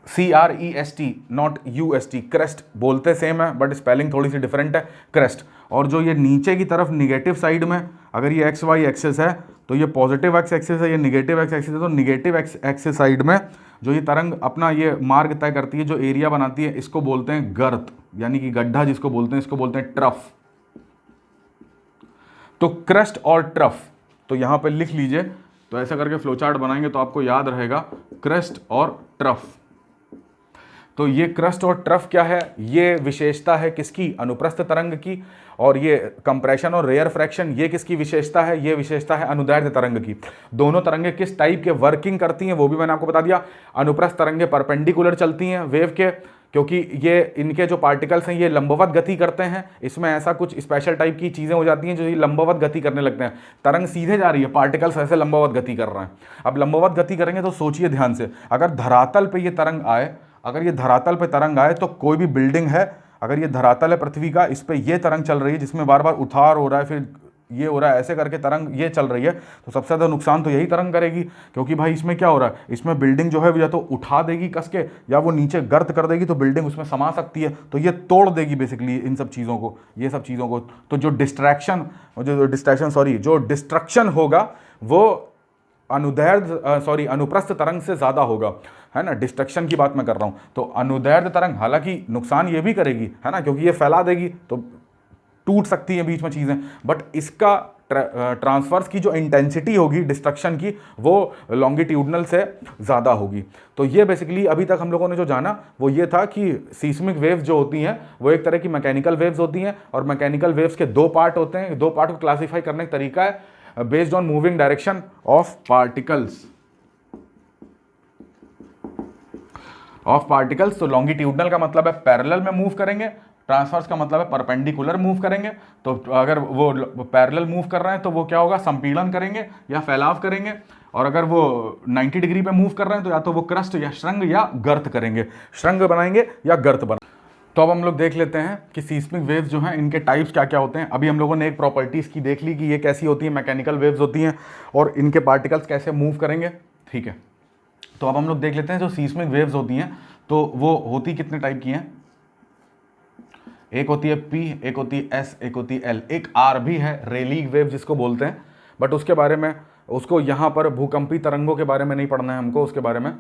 CREST, नॉट UST, क्रेस्ट बोलते सेम है बट स्पेलिंग थोड़ी सी डिफरेंट है, क्रेस्ट। और जो ये नीचे की तरफ निगेटिव साइड में, अगर ये XY एक्सिस है तो ये पॉजिटिव एक्स एक्सिस है, ये निगेटिव एक्स एक्सिस है, तो निगेटिव एक्स एक्सिस साइड में जो ये तरंग अपना ये मार्ग तय करती है, जो एरिया बनाती है, इसको बोलते हैं गर्त, यानी कि गड्ढा जिसको बोलते हैं, इसको बोलते हैं ट्रफ। तो क्रेस्ट और ट्रफ, तो यहां पे लिख लीजिए, तो ऐसा करके फ्लोचार्ट बनाएंगे तो आपको याद रहेगा, क्रेस्ट और ट्रफ। तो ये क्रस्ट और ट्रफ क्या है, ये विशेषता है किसकी, अनुप्रस्थ तरंग की। और ये कंप्रेशन और रेयर फ्रैक्शन, ये किसकी विशेषता है, ये विशेषता है अनुदैर्ध्य तरंग की। दोनों तरंगे किस टाइप के वर्किंग करती हैं वो भी मैंने आपको बता दिया। अनुप्रस्थ तरंगे परपेंडिकुलर चलती हैं वेव के, क्योंकि ये इनके जो पार्टिकल्स हैं ये लंबवत गति करते हैं। इसमें ऐसा कुछ स्पेशल टाइप की चीज़ें हो जाती हैं जो ये लंबवत गति करने लगते हैं। तरंग सीधे जा रही है, पार्टिकल्स ऐसे लंबवत गति कर रहे हैं। अब लंबवत गति करेंगे तो सोचिए ध्यान से, अगर धरातल पे ये तरंग आए, अगर ये धरातल पे तरंग आए तो कोई भी बिल्डिंग है, अगर ये धरातल है पृथ्वी का, इस पे ये तरंग चल रही है जिसमें बार बार उतार हो रहा है, फिर ये हो रहा है, ऐसे करके तरंग ये चल रही है, तो सबसे ज़्यादा नुकसान तो यही तरंग करेगी। क्योंकि भाई इसमें क्या हो रहा है, इसमें बिल्डिंग जो है या तो उठा देगी कस के, या वो नीचे गर्त कर देगी तो बिल्डिंग उसमें समा सकती है, तो ये तोड़ देगी बेसिकली इन सब चीज़ों को, ये सब चीज़ों को। तो जो डिस्ट्रक्शन होगा वो अनुप्रस्थ तरंग से ज़्यादा होगा, है ना। डिस्ट्रक्शन की बात मैं कर रहा हूँ। तो अनुदैर्ध्य तरंग हालांकि नुकसान ये भी करेगी, है ना, क्योंकि ये फैला देगी तो टूट सकती है बीच में चीज़ें, बट इसका ट्रांसफर्स की जो इंटेंसिटी होगी डिस्ट्रक्शन की, वो लॉन्गिट्यूडनल से ज़्यादा होगी। तो ये बेसिकली अभी तक हम लोगों ने जो जाना वो ये था कि सीस्मिक वेव्स जो होती हैं वो एक तरह की मैकेनिकल वेव्स होती हैं, और मैकेनिकल वेव्स के दो पार्ट होते हैं। दो पार्ट को क्लासीफाई करने का तरीका है based on moving direction of particles. तो लॉन्गिट्यूडनल का मतलब है पैरेलल में मूव करेंगे, ट्रांसवर्स का मतलब है परपेंडिकुलर मूव करेंगे। तो अगर वो पैरेलल मूव कर रहे हैं तो वो क्या होगा, संपीड़न करेंगे या फैलाव करेंगे। और अगर वो 90 डिग्री पे मूव कर रहे हैं तो या तो वो क्रस्ट या श्रृंग या गर्त करेंगे, श्रृंग बनाएंगे या गर्त बनाएंगे। तो अब हम लोग देख लेते हैं कि सीस्मिक वेव्स जो हैं इनके टाइप्स क्या क्या होते हैं। अभी हम लोगों ने एक प्रॉपर्टीज़ की देख ली कि ये कैसी होती है, मैकेनिकल वेव्स होती हैं, और इनके पार्टिकल्स कैसे मूव करेंगे, ठीक है। तो अब हम लोग देख लेते हैं जो सीस्मिक वेव्स होती हैं तो वो होती कितने टाइप की हैं। एक होती है P, एक होती है S, एक होती है L, एक R भी है, रेलीग वेव जिसको बोलते हैं, बट उसके बारे में, उसको यहाँ पर भूकंपी तरंगों के बारे में नहीं पढ़ना है हमको, उसके बारे में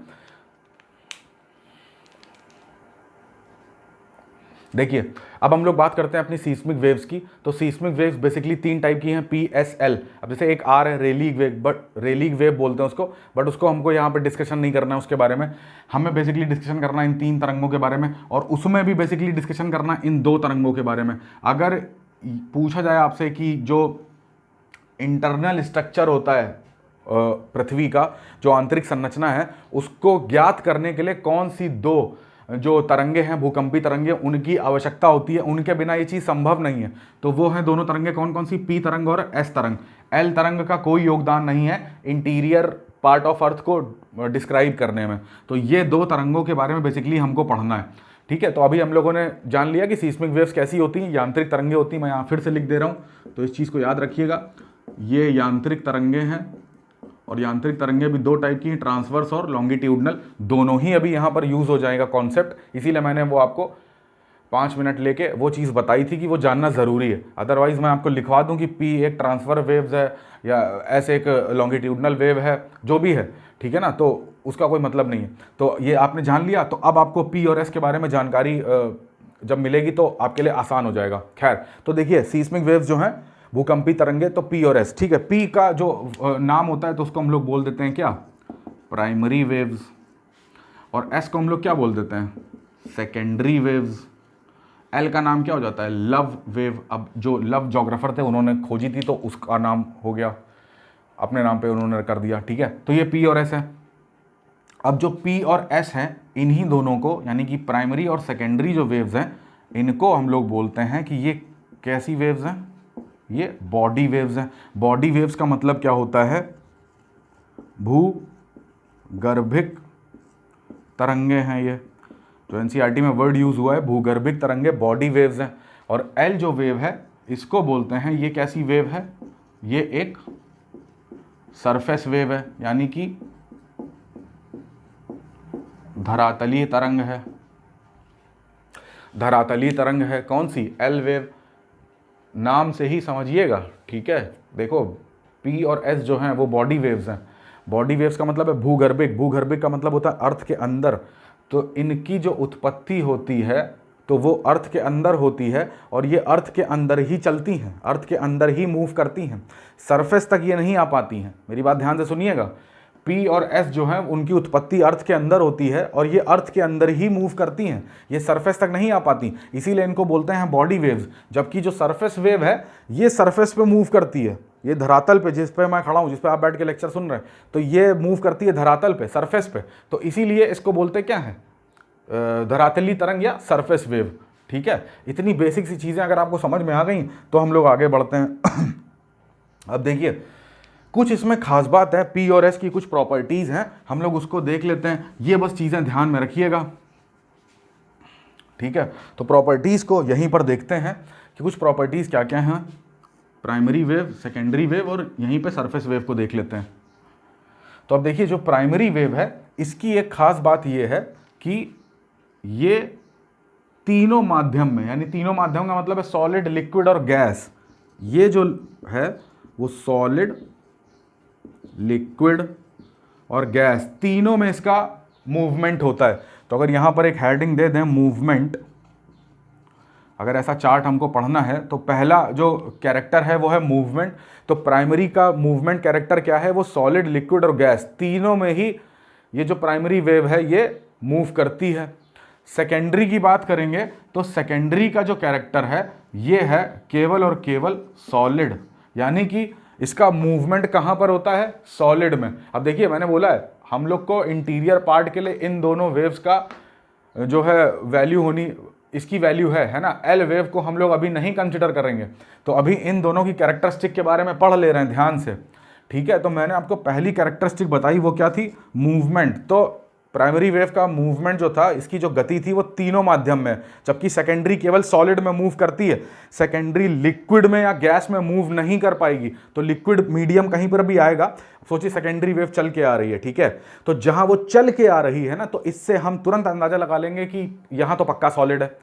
देखिए। अब हम लोग बात करते हैं अपनी सीस्मिक वेव्स की। तो सीस्मिक वेव्स बेसिकली तीन टाइप की हैं, P, S, L। अब जैसे एक R है रेलीग वेव, बट रेलीग वेव बोलते हैं उसको, बट उसको हमको यहाँ पे डिस्कशन नहीं करना है उसके बारे में। हमें बेसिकली डिस्कशन करना है इन तीन तरंगों के बारे में, और उसमें भी बेसिकली डिस्कशन करना इन दो तरंगों के बारे में। अगर पूछा जाए आपसे कि जो इंटरनल स्ट्रक्चर होता है पृथ्वी का, जो आंतरिक संरचना है, उसको ज्ञात करने के लिए कौन सी दो जो तरंगे हैं, भूकंपी तरंगे, उनकी आवश्यकता होती है, उनके बिना ये चीज़ संभव नहीं है। तो वो हैं दोनों तरंगे, कौन कौन सी, P तरंग और S तरंग। L तरंग का कोई योगदान नहीं है इंटीरियर पार्ट ऑफ अर्थ को डिस्क्राइब करने में। तो ये दो तरंगों के बारे में बेसिकली हमको पढ़ना है, ठीक है। तो अभी हम लोगों ने जान लिया कि सीस्मिक वेव्स कैसी होती हैं, यांत्रिक तरंगे होती हैं। मैं यहाँ फिर से लिख दे रहा हूँ तो इस चीज़ को याद रखिएगा, ये यांत्रिक तरंगे हैं, और यांत्रिक तरंगे भी दो टाइप की हैं, ट्रांसवर्स और लॉन्गिट्यूडनल। दोनों ही अभी यहाँ पर यूज़ हो जाएगा कॉन्सेप्ट, इसीलिए मैंने वो आपको 5 मिनट लेके वो चीज़ बताई थी कि वो जानना ज़रूरी है। अदरवाइज़ मैं आपको लिखवा दूं कि पी एक ट्रांसफ़र वेव्स है या ऐसे एक लॉन्गिट्यूडनल वेव है, जो भी है, ठीक है ना, तो उसका कोई मतलब नहीं है। तो ये आपने जान लिया, तो अब आपको पी और एस के बारे में जानकारी जब मिलेगी तो आपके लिए आसान हो जाएगा। खैर, तो देखिए सीस्मिक वेव्स जो हैं, भूकंपी तरंगे, तो पी और एस, ठीक है। पी का जो नाम होता है तो उसको हम लोग बोल देते हैं क्या, प्राइमरी वेव्स, और एस को हम लोग क्या बोल देते हैं, सेकेंडरी वेव्स। एल का नाम क्या हो जाता है, लव वेव। अब जो लव जोग्राफर थे उन्होंने खोजी थी तो उसका नाम हो गया, अपने नाम पे उन्होंने कर दिया, ठीक है। तो ये पी और एस है। अब जो पी और एस हैं, इन्हीं दोनों को, यानी कि प्राइमरी और सेकेंडरी जो वेव्स हैं, इनको हम लोग बोलते हैं कि ये कैसी वेव्स हैं, ये बॉडी वेव्स हैं। बॉडी वेव्स का मतलब क्या होता है, भूगर्भिक तरंगे हैं। ये जो एनसीईआरटी में वर्ड यूज हुआ है, भूगर्भिक तरंगे, बॉडी वेव्स हैं। और एल जो वेव है, इसको बोलते हैं, ये कैसी वेव है, ये एक सरफेस वेव है, यानी कि धरातलीय तरंग है। धरातलीय तरंग है कौन सी, एल वेव, नाम से ही समझिएगा, ठीक है। देखो पी और एस जो हैं वो बॉडी वेव्स हैं। बॉडी वेव्स का मतलब है भूगर्भिक। भूगर्भिक का मतलब होता है अर्थ के अंदर। तो इनकी जो उत्पत्ति होती है तो वो अर्थ के अंदर होती है, और ये अर्थ के अंदर ही चलती हैं, अर्थ के अंदर ही मूव करती हैं, सरफेस तक ये नहीं आ पाती हैं। मेरी बात ध्यान से सुनिएगा, पी और एस जो है उनकी उत्पत्ति अर्थ के अंदर होती है, और ये अर्थ के अंदर ही मूव करती हैं, ये सरफेस तक नहीं आ पाती, इसीलिए इनको बोलते हैं बॉडी वेव्स। जबकि जो सरफेस वेव है ये सरफेस पे मूव करती है, ये धरातल पे, जिस पे मैं खड़ा हूँ, जिस पे आप बैठ के लेक्चर सुन रहे हैं, तो ये मूव करती है धरातल पे, सरफेस पे। तो इसीलिए इसको बोलते क्या है, धरातली तरंग या सरफेस वेव, ठीक है। इतनी बेसिक सी चीज़ें अगर आपको समझ में आ गई तो हम लोग आगे बढ़ते हैं। अब देखिए कुछ इसमें खास बात है, पी और एस की कुछ प्रॉपर्टीज़ हैं, हम लोग उसको देख लेते हैं। ये बस चीज़ें ध्यान में रखिएगा, ठीक है। तो प्रॉपर्टीज़ को यहीं पर देखते हैं कि कुछ प्रॉपर्टीज़ क्या क्या हैं, प्राइमरी वेव, सेकेंडरी वेव, और यहीं पे सरफेस वेव को देख लेते हैं। तो अब देखिए जो प्राइमरी वेव है, इसकी एक खास बात ये है कि ये तीनों माध्यम में, यानी तीनों माध्यम का मतलब है सॉलिड, लिक्विड और गैस, ये जो है वो सॉलिड, लिक्विड और गैस, तीनों में इसका मूवमेंट होता है। तो अगर यहां पर एक हेडिंग दे दें मूवमेंट, अगर ऐसा चार्ट हमको पढ़ना है तो पहला जो कैरेक्टर है वो है मूवमेंट। तो प्राइमरी का मूवमेंट कैरेक्टर क्या है, वो सॉलिड, लिक्विड और गैस, तीनों में ही ये जो प्राइमरी वेव है ये मूव करती है। सेकेंडरी की बात करेंगे तो सेकेंडरी का जो कैरेक्टर है ये है केवल और केवल सॉलिड, यानी कि इसका मूवमेंट कहाँ पर होता है, सॉलिड में। अब देखिए मैंने बोला है हम लोग को इंटीरियर पार्ट के लिए इन दोनों वेव्स का जो है वैल्यू होनी, इसकी वैल्यू है ना। एल वेव को हम लोग अभी नहीं कंसिडर करेंगे, तो अभी इन दोनों की कैरेक्टरिस्टिक के बारे में पढ़ ले रहे हैं ध्यान से, ठीक है। तो मैंने आपको पहली कैरेक्टरिस्टिक बताई, वो क्या थी, मूवमेंट। तो प्राइमरी वेव का मूवमेंट जो था, इसकी जो गति थी वो तीनों माध्यम में, जबकि सेकेंडरी केवल सॉलिड में मूव करती है। सेकेंडरी लिक्विड में या गैस में मूव नहीं कर पाएगी, तो लिक्विड मीडियम कहीं पर भी आएगा। सोचिए सेकेंडरी वेव चल के आ रही है, ठीक है, तो जहां वो चल के आ रही है ना, तो इससे हम तुरंत अंदाजा लगा लेंगे कि यहां तो पक्का सॉलिड है।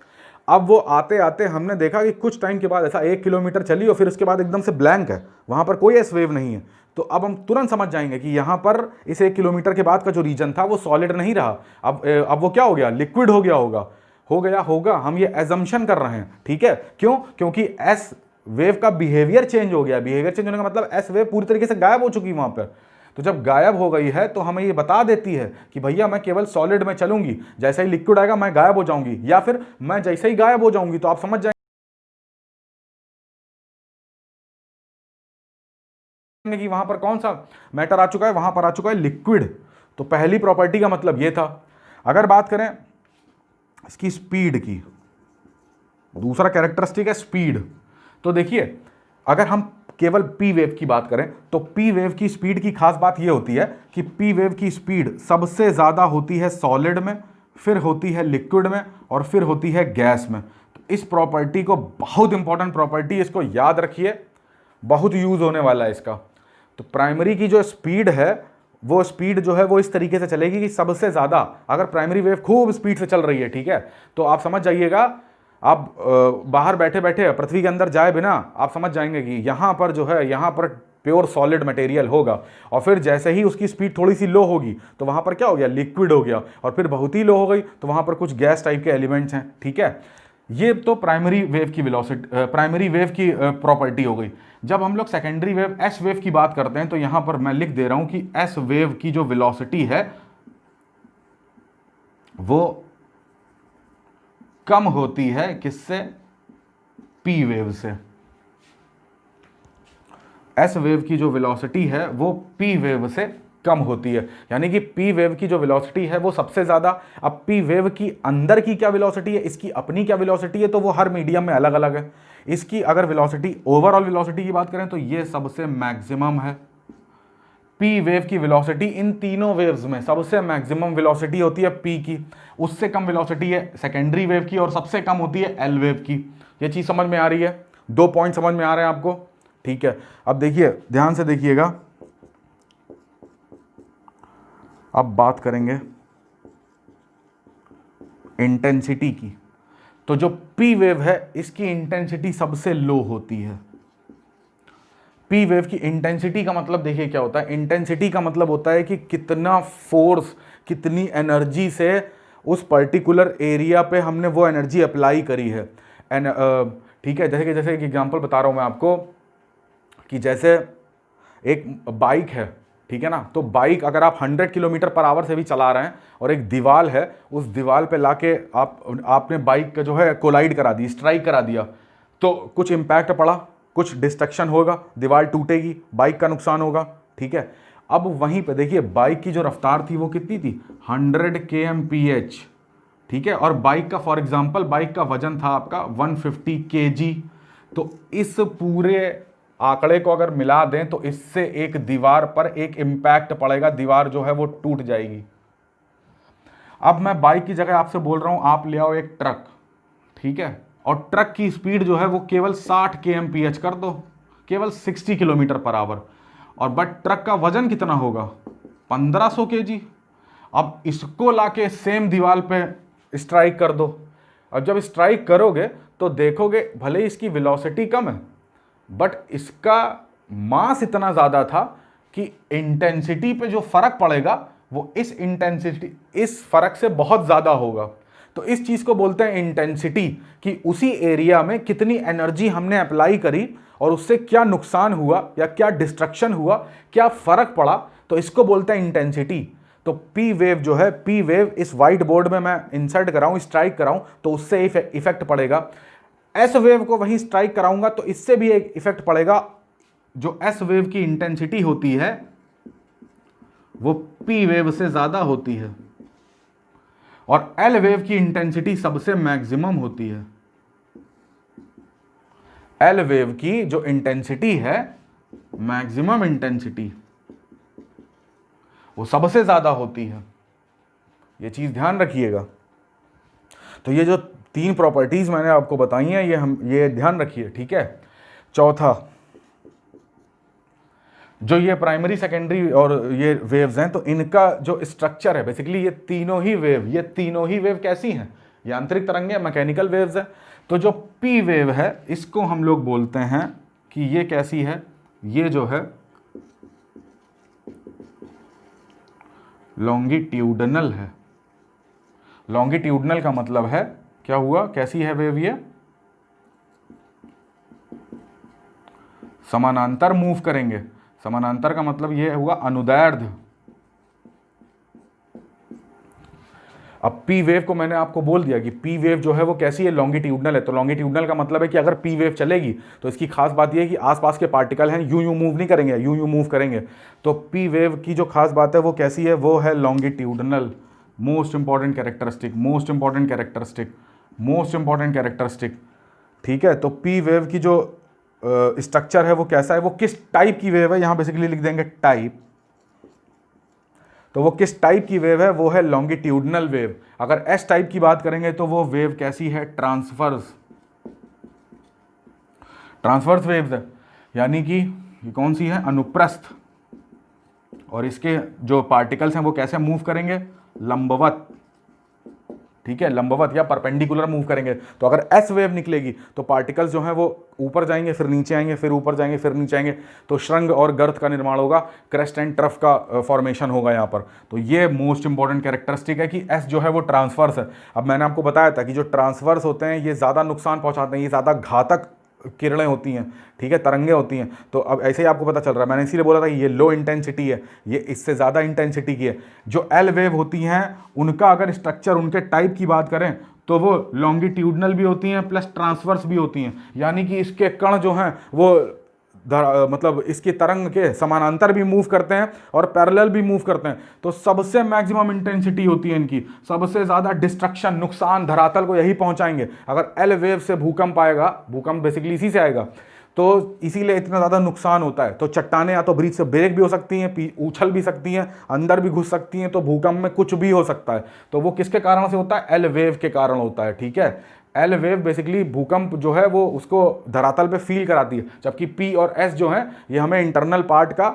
अब वो आते आते हमने देखा कि कुछ टाइम के बाद ऐसा 1 किलोमीटर चली और फिर उसके बाद एकदम से ब्लैंक है, वहां पर कोई एस वेव नहीं है। तो अब हम तुरंत समझ जाएंगे कि यहां पर इस 1 किलोमीटर के बाद का जो रीजन था वो सॉलिड नहीं रहा, अब वो क्या हो गया, लिक्विड हो गया होगा। हम ये एजम्पशन कर रहे हैं, ठीक है। क्यों, क्योंकि एस वेव का बिहेवियर चेंज हो गया। बिहेवियर चेंज होने का मतलब एस वेव पूरी तरीके से गायब हो चुकी वहां पर। तो जब गायब हो गई है तो हमें ये बता देती है कि भैया मैं केवल सॉलिड में चलूंगी, जैसे ही लिक्विड आएगा मैं गायब हो जाऊंगी, या फिर मैं जैसे ही गायब हो जाऊंगी तो आप समझ जाएंगे कि वहां पर कौन सा मैटर आ चुका है, वहां पर आ चुका है लिक्विड। तो पहली प्रॉपर्टी का मतलब ये था। अगर बात करें इसकी स्पीड की, दूसरा कैरेक्टरिस्टिक है स्पीड। तो देखिए अगर हम केवल पी वेव की बात करें तो पी वेव की स्पीड की खास बात यह होती है कि पी वेव की स्पीड सबसे ज़्यादा होती है सॉलिड में, फिर होती है लिक्विड में, और फिर होती है गैस में। तो इस प्रॉपर्टी को, बहुत इंपॉर्टेंट प्रॉपर्टी, इसको याद रखिए, बहुत यूज होने वाला है इसका। तो प्राइमरी की जो स्पीड है वो स्पीड जो है वो इस तरीके से चलेगी कि सबसे ज़्यादा, अगर प्राइमरी वेव खूब स्पीड से चल रही है, ठीक है, तो आप समझ जाइएगा आप बाहर बैठे बैठे पृथ्वी के अंदर जाए बिना आप समझ जाएंगे कि यहाँ पर जो है, यहाँ पर प्योर सॉलिड मटेरियल होगा, और फिर जैसे ही उसकी स्पीड थोड़ी सी लो होगी तो वहाँ पर क्या हो गया, लिक्विड हो गया, और फिर बहुत ही लो हो गई तो वहाँ पर कुछ गैस टाइप के एलिमेंट्स हैं। ठीक है, ये तो प्राइमरी वेव की वेलोसिटी, प्राइमरी वेव की प्रॉपर्टी हो गई। जब हम लोग सेकेंडरी वेव एस वेव की बात करते हैं तो यहाँ पर मैं लिख दे रहा हूँ कि एस वेव की जो वेलोसिटी है वो कम होती है किससे, पी वेव से। एस वेव की जो वेलोसिटी है वो पी वेव से कम होती है, यानी कि पी वेव की जो वेलोसिटी है वो सबसे ज़्यादा। अब पी वेव की अंदर की क्या वेलोसिटी है, इसकी अपनी क्या वेलोसिटी है, तो वो हर मीडियम में अलग अलग है। इसकी अगर वेलोसिटी, ओवरऑल वेलोसिटी की बात करें तो ये सबसे मैक्सिमम है। पी वेव की वेलोसिटी इन तीनों वेव्स में सबसे मैक्सिमम वेलोसिटी होती है पी की, उससे कम वेलोसिटी है सेकेंडरी वेव की, और सबसे कम होती है एल वेव की। ये चीज़ समझ में आ रही है, 2 पॉइंट समझ में आ रहे हैं आपको। ठीक है, अब देखिए ध्यान से देखिएगा, अब बात करेंगे इंटेंसिटी की। तो जो पी वेव है इसकी इंटेंसिटी सबसे लो होती है। पी वेव की इंटेंसिटी का मतलब देखिए क्या होता है, इंटेंसिटी का मतलब होता है कि कितना फोर्स, कितनी एनर्जी से उस पर्टिकुलर एरिया पे हमने वो एनर्जी अप्लाई करी है। ठीक है, जैसे एक एग्जांपल बता रहा हूँ मैं आपको कि जैसे एक बाइक है, ठीक है ना, तो बाइक अगर आप 100 किलोमीटर पर आवर से भी चला रहे हैं और एक दीवार है, उस दीवार पे लाके आपने बाइक का जो है कोलाइड करा दी, स्ट्राइक करा दिया, तो कुछ इम्पैक्ट पड़ा, कुछ डिस्ट्रक्शन होगा, दीवार टूटेगी, बाइक का नुकसान होगा। ठीक है, अब वहीं पे देखिए बाइक की जो रफ्तार थी वो कितनी थी, 100 kmph। ठीक है, और बाइक का फॉर एग्जांपल बाइक का वजन था आपका 150 kg। तो इस पूरे आंकड़े को अगर मिला दें तो इससे एक दीवार पर एक इम्पैक्ट पड़ेगा, दीवार जो है वो टूट जाएगी। अब मैं बाइक की जगह आपसे बोल रहा हूं आप ले आओ एक ट्रक, ठीक है, और ट्रक की स्पीड जो है वो केवल 60 kmph कर दो, केवल 60 किलोमीटर पर आवर, और बट ट्रक का वजन कितना होगा, 1500 kg। अब इसको लाके सेम दीवार पे स्ट्राइक कर दो, और जब स्ट्राइक करोगे तो देखोगे भले ही इसकी वेलोसिटी कम है बट इसका मास इतना ज़्यादा था कि इंटेंसिटी पे जो फर्क पड़ेगा वो इस इंटेंसिटी, इस फर्क से बहुत ज़्यादा होगा। तो इस चीज़ को बोलते हैं इंटेंसिटी, कि उसी एरिया में कितनी एनर्जी हमने अप्लाई करी और उससे क्या नुकसान हुआ या क्या डिस्ट्रक्शन हुआ, क्या फ़र्क पड़ा, तो इसको बोलते हैं इंटेंसिटी। तो पी वेव जो है, पी वेव इस वाइट बोर्ड में मैं इंसर्ट कराऊँ, स्ट्राइक कराऊँ तो उससे इफेक्ट पड़ेगा। एस वेव को वहीं स्ट्राइक कराऊंगा तो इससे भी एक इफेक्ट पड़ेगा। जो एस वेव की इंटेंसिटी होती है वो पी वेव से ज़्यादा होती है, और एल वेव की इंटेंसिटी सबसे मैक्सिमम होती है। एल वेव की जो इंटेंसिटी है, मैक्सिमम इंटेंसिटी, वो सबसे ज़्यादा होती है। ये चीज़ ध्यान रखिएगा। तो ये जो 3 प्रॉपर्टीज मैंने आपको बताई हैं ये ध्यान रखिए। ठीक है, चौथा, जो ये प्राइमरी सेकेंडरी और ये वेव्स हैं तो इनका जो स्ट्रक्चर है, बेसिकली ये तीनों ही वेव कैसी हैं, यांत्रिक तरंगें, मैकेनिकल वेव्स हैं। तो जो पी वेव है इसको हम लोग बोलते हैं कि ये कैसी है, ये जो है लॉन्गिट्यूडनल है। लॉन्गिट्यूडनल का मतलब है क्या हुआ, कैसी है वेव, ये समानांतर मूव करेंगे। समानांतर का मतलब ये हुआ अनुदैर्ध्य। अब पी वेव को मैंने आपको बोल दिया कि पी वेव जो है वो कैसी है, लॉन्गिट्यूडनल है। तो लॉन्गिट्यूडनल का मतलब है कि अगर पी वेव चलेगी तो इसकी खास बात यह है कि आसपास के पार्टिकल हैं यूं मूव नहीं करेंगे, यूं मूव करेंगे। तो पी वेव की जो खास बात है वो कैसी है, वो है लॉन्गिट्यूडनल। Most important characteristic. ठीक है, तो पी वेव की जो स्ट्रक्चर है वो कैसा है, वो किस टाइप की वेव है, यहां बेसिकली लिख देंगे टाइप। तो वो किस टाइप की वेव है, वो है लॉन्गिट्यूडनल वेव। अगर एस टाइप की बात करेंगे तो वो वेव कैसी है, ट्रांसवर्स वेव्स है, यानी कि ये कौन सी है, अनुप्रस्थ, और इसके जो पार्टिकल्स हैं वो कैसे मूव करेंगे, लंबवत। ठीक है, लंबवत या परपेंडिकुलर मूव करेंगे। तो अगर एस वेव निकलेगी तो पार्टिकल्स जो हैं वो ऊपर जाएंगे, फिर नीचे आएंगे, फिर ऊपर जाएंगे, फिर नीचे आएंगे, तो श्रृंग और गर्त का निर्माण होगा, क्रेस्ट एंड ट्रफ का फॉर्मेशन होगा यहाँ पर। तो ये मोस्ट इंपॉर्टेंट कैरेक्टरिस्टिक है कि एस जो है वो ट्रांसवर्स है। अब मैंने आपको बताया था कि जो ट्रांसवर्स होते हैं ये ज़्यादा नुकसान पहुँचाते हैं, ये ज़्यादा घातक किरणें होती हैं, ठीक है, तरंगे होती हैं। तो अब ऐसे ही आपको पता चल रहा है, मैंने इसीलिए बोला था कि ये लो इंटेंसिटी है, ये इससे ज़्यादा इंटेंसिटी की है। जो एल वेव होती हैं उनका अगर स्ट्रक्चर, उनके टाइप की बात करें तो वो लॉन्गिट्यूडनल भी होती हैं प्लस ट्रांसवर्स भी होती हैं, यानी कि इसके कण जो हैं वो मतलब इसकी तरंग के समानांतर भी मूव करते हैं और पैरेलल भी मूव करते हैं। तो सबसे मैक्सिमम इंटेंसिटी होती है इनकी, सबसे ज़्यादा डिस्ट्रक्शन, नुकसान धरातल को यही पहुंचाएंगे। अगर एल वेव से भूकंप आएगा, भूकंप बेसिकली इसी से आएगा, तो इसीलिए इतना ज़्यादा नुकसान होता है। तो चट्टानें या तो ब्रिज से ब्रेक भी हो सकती हैं, उछल भी सकती हैं, अंदर भी घुस सकती हैं, तो भूकंप में कुछ भी हो सकता है। तो वो किसके कारण से होता है? एल वेव के कारण होता है, ठीक है। एल वेव बेसिकली भूकंप जो है वो उसको धरातल पे फील कराती है, जबकि पी और एस जो है ये हमें इंटरनल पार्ट का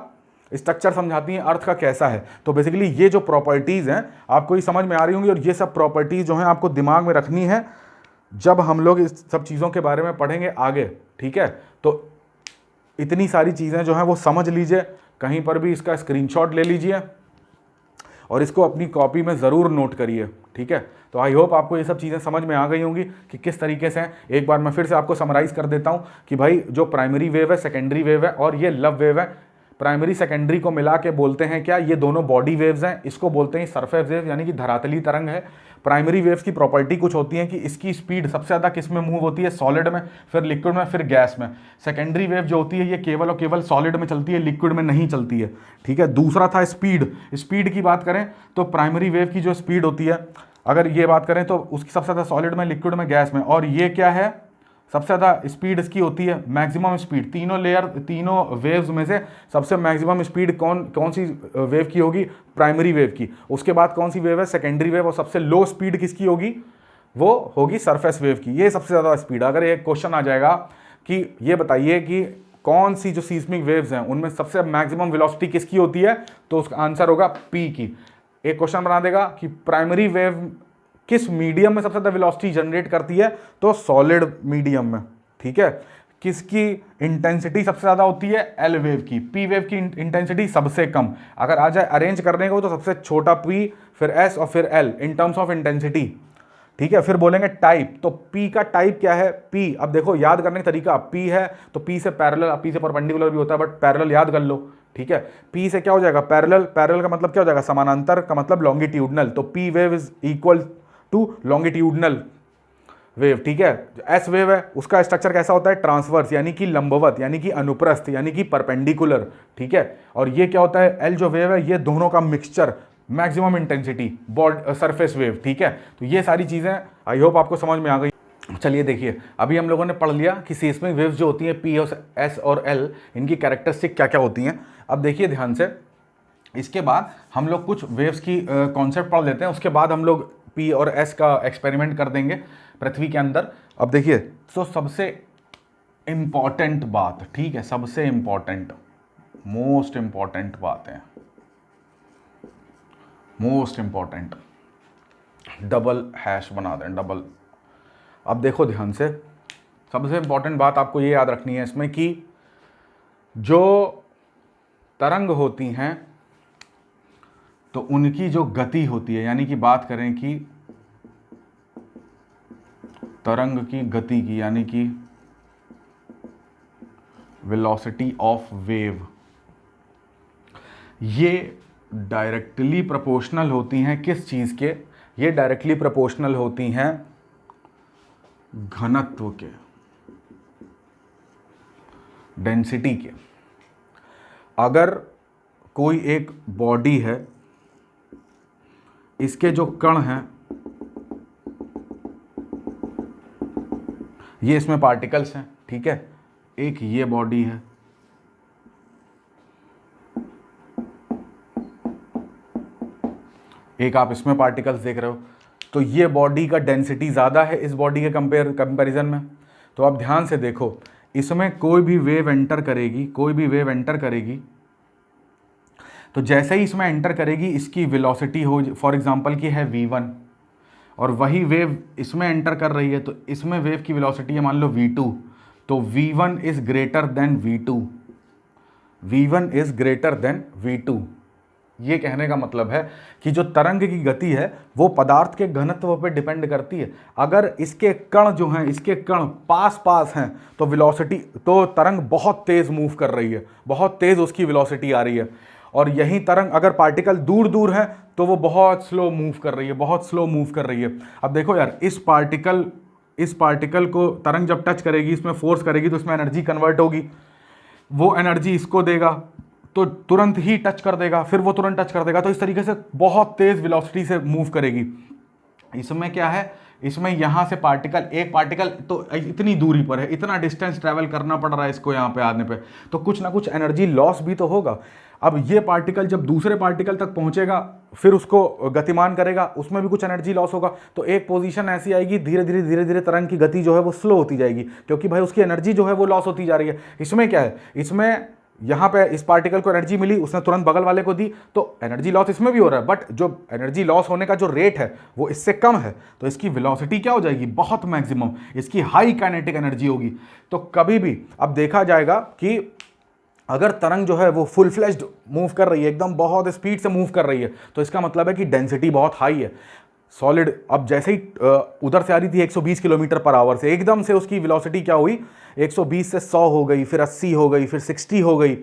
स्ट्रक्चर समझाती हैं, अर्थ का कैसा है। तो बेसिकली ये जो प्रॉपर्टीज़ हैं आपको ये समझ में आ रही होंगी, और ये सब प्रॉपर्टीज़ जो हैं आपको दिमाग में रखनी है जब हम लोग इस सब चीज़ों के बारे में पढ़ेंगे आगे, ठीक है। तो इतनी सारी चीज़ें जो हैं वो समझ लीजिए, कहीं पर भी इसका स्क्रीनशॉट ले लीजिए और इसको अपनी कॉपी में ज़रूर नोट करिए, ठीक है। तो आई होप आपको ये सब चीज़ें समझ में आ गई होंगी कि किस तरीके से हैं। एक बार मैं फिर से आपको समराइज़ कर देता हूँ कि भाई जो प्राइमरी वेव है, सेकेंडरी वेव है और ये लव वेव है। प्राइमरी सेकेंडरी को मिला के बोलते हैं क्या? ये दोनों बॉडी वेव्स हैं। इसको बोलते हैं सरफेस वेव, यानी कि धरातली तरंग है। प्राइमरी वेव्स की प्रॉपर्टी कुछ होती है कि इसकी स्पीड सबसे ज़्यादा किस में मूव होती है? सॉलिड में, फिर लिक्विड में, फिर गैस में। सेकेंडरी वेव जो होती है ये केवल और केवल सॉलिड में चलती है, लिक्विड में नहीं चलती है, ठीक है। दूसरा था स्पीड। स्पीड की बात करें तो प्राइमरी वेव की जो स्पीड होती है, अगर ये बात करें तो उसकी सबसे ज़्यादा सॉलिड में, लिक्विड में, गैस में। और ये क्या है? सबसे ज़्यादा स्पीड इसकी होती है मैक्सिमम स्पीड। तीनों वेव्स में से सबसे मैक्सिमम स्पीड कौन सी वेव की होगी? प्राइमरी वेव की। उसके बाद कौन सी वेव है? Secondary wave. और सबसे लो स्पीड किसकी होगी? वो होगी सरफेस वेव की। ये सबसे ज़्यादा स्पीड। अगर एक क्वेश्चन आ जाएगा कि ये बताइए कि कौन सी जो सीस्मिक वेव्स हैं उनमें सबसे मैक्सिमम वेलोसिटी किसकी होती है, तो उसका आंसर होगा पी की। एक क्वेश्चन बना देगा कि प्राइमरी वेव किस मीडियम में सबसे ज़्यादा वेलोसिटी जनरेट करती है, तो सॉलिड मीडियम में, ठीक है। किसकी इंटेंसिटी सबसे ज़्यादा होती है? एल वेव की। पी वेव की इंटेंसिटी सबसे कम। अगर आ जाए अरेंज करने को तो सबसे छोटा पी, फिर एस और फिर L in terms of intensity, ठीक है। फिर बोलेंगे टाइप, तो पी का टाइप क्या है? पी, अब देखो याद करने का तरीका, पी है तो पी से पैरेलल, पी से परपेंडिकुलर भी होता है बट पैरेलल याद कर लो, ठीक है। पी से क्या हो जाएगा? पैरेलल। पैरेलल का मतलब क्या हो जाएगा? समानांतर का मतलब लॉन्गिट्यूडनल। तो P wave is equal to longitudinal wave, ठीक है। एस वेव है उसका स्ट्रक्चर कैसा होता है? ट्रांसवर्स, यानी कि लंबवत, यानी कि अनुप्रस्थ, यानी कि परपेंडिकुलर, ठीक है। और ये क्या होता है? एल जो वेव है ये दोनों का mixture, maximum intensity, surface wave, ठीक है। तो ये सारी चीज़ें आई होप आपको समझ में आ गई। चलिए देखिए, अभी हम लोगों ने पढ़ लिया कि सीस्मिक वेव्स जो होती हैं पी और एस और एल, इनकी कैरेक्टरिस्टिक क्या क्या होती हैं। अब देखिए ध्यान से, इसके बाद हम लोग कुछ वेव्स की कॉन्सेप्ट पढ़ लेते हैं, उसके बाद हम लोग पी और एस का एक्सपेरिमेंट कर देंगे पृथ्वी के अंदर। अब देखिए, तो सबसे इंपॉर्टेंट बात, ठीक है, सबसे इंपॉर्टेंट, मोस्ट इंपॉर्टेंट बात है, मोस्ट इंपॉर्टेंट, डबल हैश बना दें, डबल। अब देखो ध्यान से, सबसे इंपॉर्टेंट बात आपको ये याद रखनी है इसमें कि जो तरंग होती हैं तो उनकी जो गति होती है, यानी कि बात करें कि तरंग की गति की, यानी कि वेलोसिटी ऑफ वेव, ये डायरेक्टली प्रोपोर्शनल होती हैं किस चीज़ के? ये डायरेक्टली प्रोपोर्शनल होती हैं घनत्व के, डेंसिटी के। अगर कोई एक बॉडी है, इसके जो कण हैं, ये इसमें पार्टिकल्स हैं, ठीक है। एक ये बॉडी है, एक आप इसमें पार्टिकल्स देख रहे हो, तो ये बॉडी का डेंसिटी ज़्यादा है इस बॉडी के कंपैरिजन में। तो आप ध्यान से देखो, इसमें कोई भी वेव एंटर करेगी, कोई भी वेव एंटर करेगी, तो जैसे ही इसमें एंटर करेगी इसकी वेलोसिटी हो, फॉर एग्जांपल की है v1, और वही वेव इसमें एंटर कर रही है, तो इसमें वेव की वेलोसिटी है मान लो v2, तो v1 is greater than v2, v1 is greater than v2। ये कहने का मतलब है कि जो तरंग की गति है वो पदार्थ के घनत्व पर डिपेंड करती है। अगर इसके कण जो हैं, इसके कण पास पास हैं, तो वेलोसिटी, तो तरंग बहुत तेज मूव कर रही है, बहुत तेज उसकी वेलोसिटी आ रही है। और यही तरंग अगर पार्टिकल दूर दूर है तो वो बहुत स्लो मूव कर रही है, बहुत स्लो मूव कर रही है। अब देखो यार, इस पार्टिकल को तरंग जब टच करेगी, इसमें फोर्स करेगी, तो इसमें एनर्जी कन्वर्ट होगी, वो एनर्जी इसको देगा तो तुरंत ही टच कर देगा, फिर वो तुरंत टच कर देगा, तो इस तरीके से बहुत तेज वेलोसिटी से मूव करेगी। इसमें क्या है, इसमें यहां से एक पार्टिकल तो इतनी दूरी पर है, इतना डिस्टेंस ट्रैवल करना पड़ रहा है इसको यहां पे आने पे, तो कुछ ना कुछ एनर्जी लॉस भी तो होगा। अब ये पार्टिकल जब दूसरे पार्टिकल तक पहुंचेगा, फिर उसको गतिमान करेगा, उसमें भी कुछ एनर्जी लॉस होगा, तो एक पोजीशन ऐसी आएगी, धीरे धीरे तरंग की गति जो है वो स्लो होती जाएगी, क्योंकि भाई उसकी एनर्जी जो है वो लॉस होती जा रही है। इसमें क्या है, इसमें यहाँ पे इस पार्टिकल को एनर्जी मिली, उसने तुरंत बगल वाले को दी, तो एनर्जी लॉस इसमें भी हो रहा है, बट जो एनर्जी लॉस होने का जो रेट है वो इससे कम है, तो इसकी वेलोसिटी क्या हो जाएगी, बहुत मैक्सिमम, इसकी हाई काइनेटिक एनर्जी होगी। तो कभी भी अब देखा जाएगा कि अगर तरंग जो है वो फुल फ्लेज्ड मूव कर रही है, एकदम बहुत स्पीड से मूव कर रही है, तो इसका मतलब है कि डेंसिटी बहुत हाई है। सॉलिड अब जैसे ही उधर से आ रही थी 120 किलोमीटर पर आवर से, एकदम से उसकी वेलोसिटी क्या हुई, 120 से 100 हो गई, फिर 80 हो गई, फिर 60 हो गई।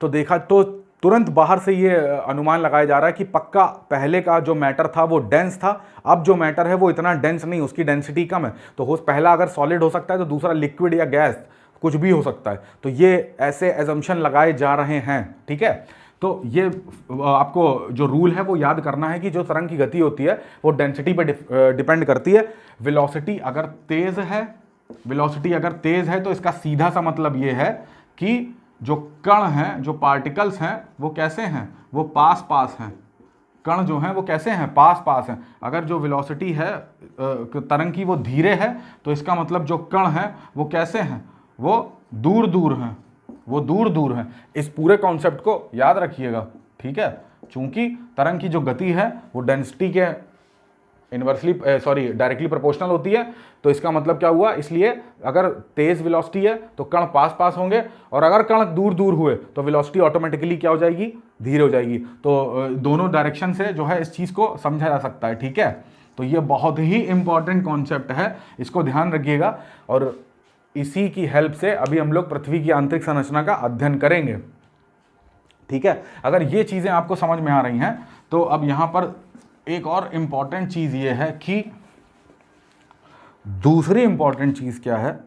तो देखा तो तुरंत बाहर से ये अनुमान लगाया जा रहा है कि पक्का पहले का जो मैटर था वो डेंस था, अब जो मैटर है वो इतना डेंस नहीं, उसकी डेंसिटी कम है। तो हो पहला अगर सॉलिड हो सकता है तो दूसरा लिक्विड या गैस कुछ भी हो सकता है। तो ये ऐसे एजम्पशन लगाए जा रहे हैं, ठीक है। तो ये आपको जो रूल है वो याद करना है कि जो तरंग की गति होती है वो डेंसिटी पे डिपेंड करती है। वेलोसिटी अगर तेज है तो इसका सीधा सा मतलब ये है कि जो कण हैं, जो पार्टिकल्स हैं, वो कैसे हैं, वो पास पास हैं। कण जो हैं वो कैसे हैं, पास पास हैं। अगर जो वेलोसिटी है तरंग की वो धीरे है, तो इसका मतलब जो कण हैं वो कैसे हैं, वो दूर दूर हैं, वो दूर दूर हैं। इस पूरे कॉन्सेप्ट को याद रखिएगा, ठीक है। चूंकि तरंग की जो गति है वो डेंसिटी के डायरेक्टली प्रोपोर्शनल होती है, तो इसका मतलब क्या हुआ, इसलिए अगर तेज वेलोसिटी है तो कण पास पास होंगे, और अगर कण दूर दूर हुए तो वेलोसिटी ऑटोमेटिकली क्या हो जाएगी, धीरे हो जाएगी। तो दोनों डायरेक्शन से जो है इस चीज़ को समझा जा सकता है, ठीक है। तो ये बहुत ही इंपॉर्टेंट कॉन्सेप्ट है, इसको ध्यान रखिएगा। और इसी की हेल्प से अभी हम लोग पृथ्वी की आंतरिक संरचना का अध्ययन करेंगे, ठीक है। अगर ये चीज़ें आपको समझ में आ रही हैं तो अब यहाँ पर एक और इम्पॉर्टेंट चीज़ ये है कि दूसरी इम्पॉर्टेंट चीज़ क्या है,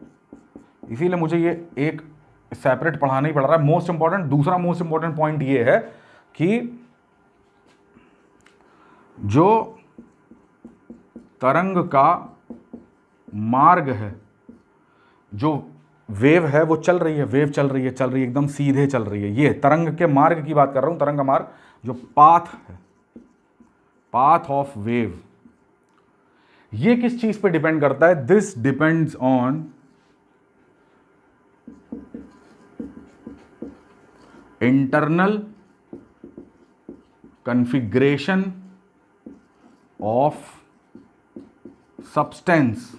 इसीलिए मुझे ये एक सेपरेट पढ़ाना ही पड़ रहा है। दूसरा मोस्ट इंपॉर्टेंट पॉइंट ये है कि जो तरंग का मार्ग है, जो वेव है वो चल रही है, एकदम सीधे चल रही है। ये तरंग के मार्ग की बात कर रहा हूं, तरंग का मार्ग जो पाथ है, पाथ ऑफ वेव, ये किस चीज पे डिपेंड करता है, this depends on internal configuration of substance,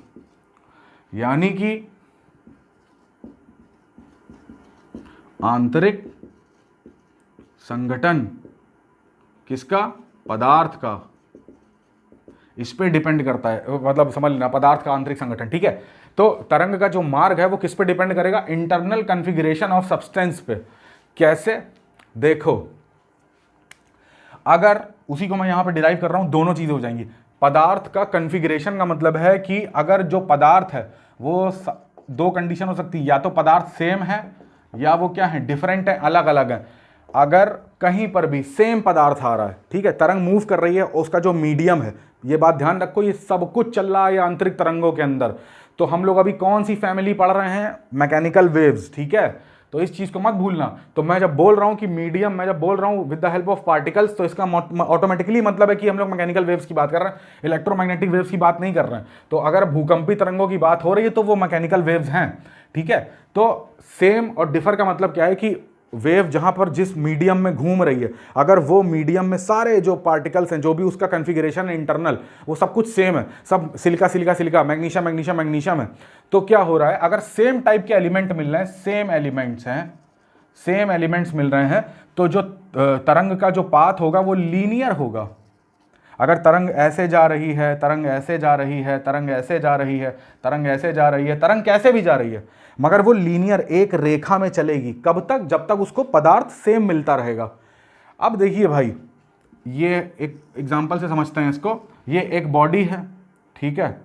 यानी कि आंतरिक संगठन किसका, पदार्थ का, इस पे डिपेंड करता है। मतलब समझ लेना, पदार्थ का आंतरिक संगठन, ठीक है। तो तरंग का जो मार्ग है वो किस पे डिपेंड करेगा, इंटरनल कॉन्फ़िगरेशन ऑफ सब्सटेंस पे। कैसे, देखो, अगर उसी को मैं यहां पे डिराइव कर रहा हूं, दोनों चीजें हो जाएंगी। पदार्थ का कॉन्फ़िगरेशन का मतलब है कि अगर जो पदार्थ है वो दो कंडीशन हो सकती है, या तो पदार्थ सेम है या वो क्या है, डिफरेंट है, अलग अलग है। अगर कहीं पर भी सेम पदार्थ आ रहा है, ठीक है, तरंग मूव कर रही है, उसका जो मीडियम है, ये बात ध्यान रखो, ये सब कुछ चल रहा है आंतरिक तरंगों के अंदर। तो हम लोग अभी कौन सी फैमिली पढ़ रहे हैं, मैकेनिकल वेव्स, ठीक है। तो इस चीज को मत भूलना। तो मैं जब बोल रहा हूं कि मीडियम, मैं जब बोल रहा हूं with the help of particles, तो इसका ऑटोमेटिकली मतलब है कि हम लोग मैकेनिकल वेव्स की बात कर रहे हैं, इलेक्ट्रोमैग्नेटिक वेव्स की बात नहीं कर रहे हैं। तो अगर भूकंपी तरंगों की बात हो रही है तो वो मैकेनिकल वेव्स हैं, ठीक है। तो सेम और डिफर का मतलब क्या है कि वेव जहाँ पर जिस मीडियम में घूम रही है, अगर वो मीडियम में सारे जो पार्टिकल्स हैं, जो भी उसका कन्फिगरेशन है इंटरनल, वो सब कुछ सेम है, सब silica silica silica, magnesium magnesium magnesium है, तो क्या हो रहा है, अगर सेम टाइप के एलिमेंट मिल रहे हैं, सेम एलिमेंट्स हैं, सेम एलिमेंट्स मिल रहे हैं, तो जो तरंग का जो पाथ होगा वो लीनियर होगा। अगर तरंग ऐसे जा रही है, तरंग ऐसे जा रही है, तरंग ऐसे जा रही है, तरंग ऐसे जा रही है, तरंग कैसे भी जा रही है, मगर वो लीनियर एक रेखा में चलेगी। कब तक? जब तक उसको पदार्थ सेम मिलता रहेगा। अब देखिए भाई, ये एक एग्जांपल से समझते हैं इसको। ये एक बॉडी है, ठीक है,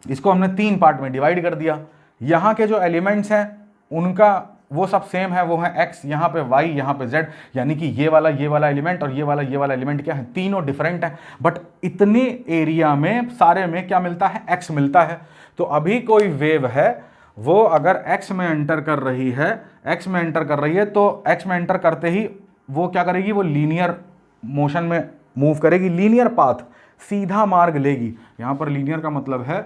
इसको हमने 3 पार्ट में डिवाइड कर दिया। यहाँ के जो एलिमेंट्स हैं उनका वो सब सेम है, वो है x, यहाँ पे y, यहाँ पे z, यानी कि ये वाला एलिमेंट और ये वाला एलिमेंट क्या है, तीनों डिफरेंट है, बट इतने एरिया में सारे में क्या मिलता है, x मिलता है। तो अभी कोई वेव है, वो अगर x में एंटर कर रही है, x में एंटर कर रही है, तो x में एंटर करते ही वो क्या करेगी, वो लीनियर मोशन में मूव करेगी, लीनियर पाथ, सीधा मार्ग लेगी। यहां पर लीनियर का मतलब है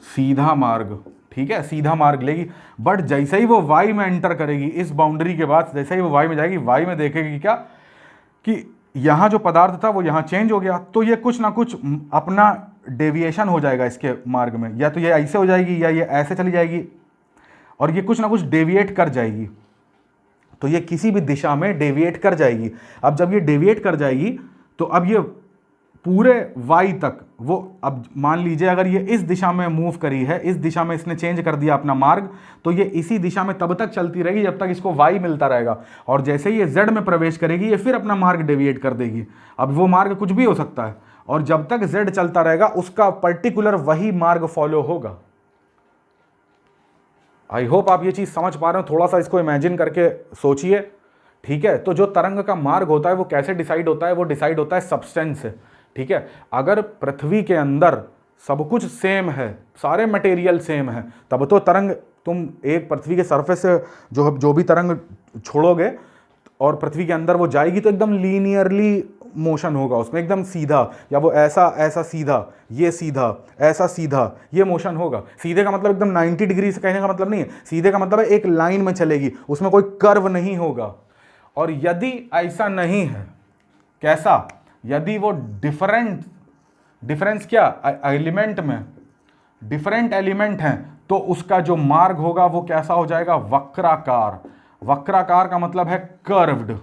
सीधा मार्ग, ठीक है, सीधा मार्ग लेगी। बट जैसे ही वो y में एंटर करेगी, इस बाउंड्री के बाद जैसे ही वो y में जाएगी, y में देखेगी क्या कि यहां जो पदार्थ था वो यहां चेंज हो गया, तो ये कुछ ना कुछ अपना डेविएशन हो जाएगा इसके मार्ग में, या तो ये ऐसे हो जाएगी या ये ऐसे चली जाएगी, और ये कुछ ना कुछ डेविएट कर जाएगी। तो ये किसी भी दिशा में डेविएट कर जाएगी। अब जब ये डेविएट कर जाएगी, तो अब ये पूरे y तक वो, अब मान लीजिए अगर ये इस दिशा में मूव करी है, इस दिशा में इसने चेंज कर दिया अपना मार्ग, तो ये इसी दिशा में तब तक चलती रहेगी जब तक इसको y मिलता रहेगा, और जैसे ही ये z में प्रवेश करेगी, ये फिर अपना मार्ग डेविएट कर देगी। अब वो मार्ग कुछ भी हो सकता है, और जब तक z चलता रहेगा उसका पर्टिकुलर वही मार्ग फॉलो होगा। आई होप आप ये चीज समझ पा रहे हो, थोड़ा सा इसको इमेजिन करके सोचिए, ठीक है। तो जो तरंग का मार्ग होता है वो कैसे डिसाइड होता है, वो डिसाइड होता है सब्सटेंस से, ठीक है। अगर पृथ्वी के अंदर सब कुछ सेम है, सारे मटेरियल सेम है, तब तो तरंग, तुम एक पृथ्वी के सरफेस से जो भी तरंग छोड़ोगे और पृथ्वी के अंदर वो जाएगी, तो एकदम लीनियरली मोशन होगा उसमें, एकदम सीधा, या वो ऐसा ऐसा सीधा, ये सीधा, ऐसा सीधा, ये मोशन होगा। सीधे का मतलब एकदम 90 डिग्री से कहने का मतलब नहीं है, सीधे का मतलब है एक लाइन में चलेगी, उसमें कोई कर्व नहीं होगा। और यदि ऐसा नहीं है, कैसा, यदि वो डिफरेंस क्या, एलिमेंट में डिफरेंट एलिमेंट हैं, तो उसका जो मार्ग होगा वो कैसा हो जाएगा, वक्राकार। वक्राकार का मतलब है कर्व्ड।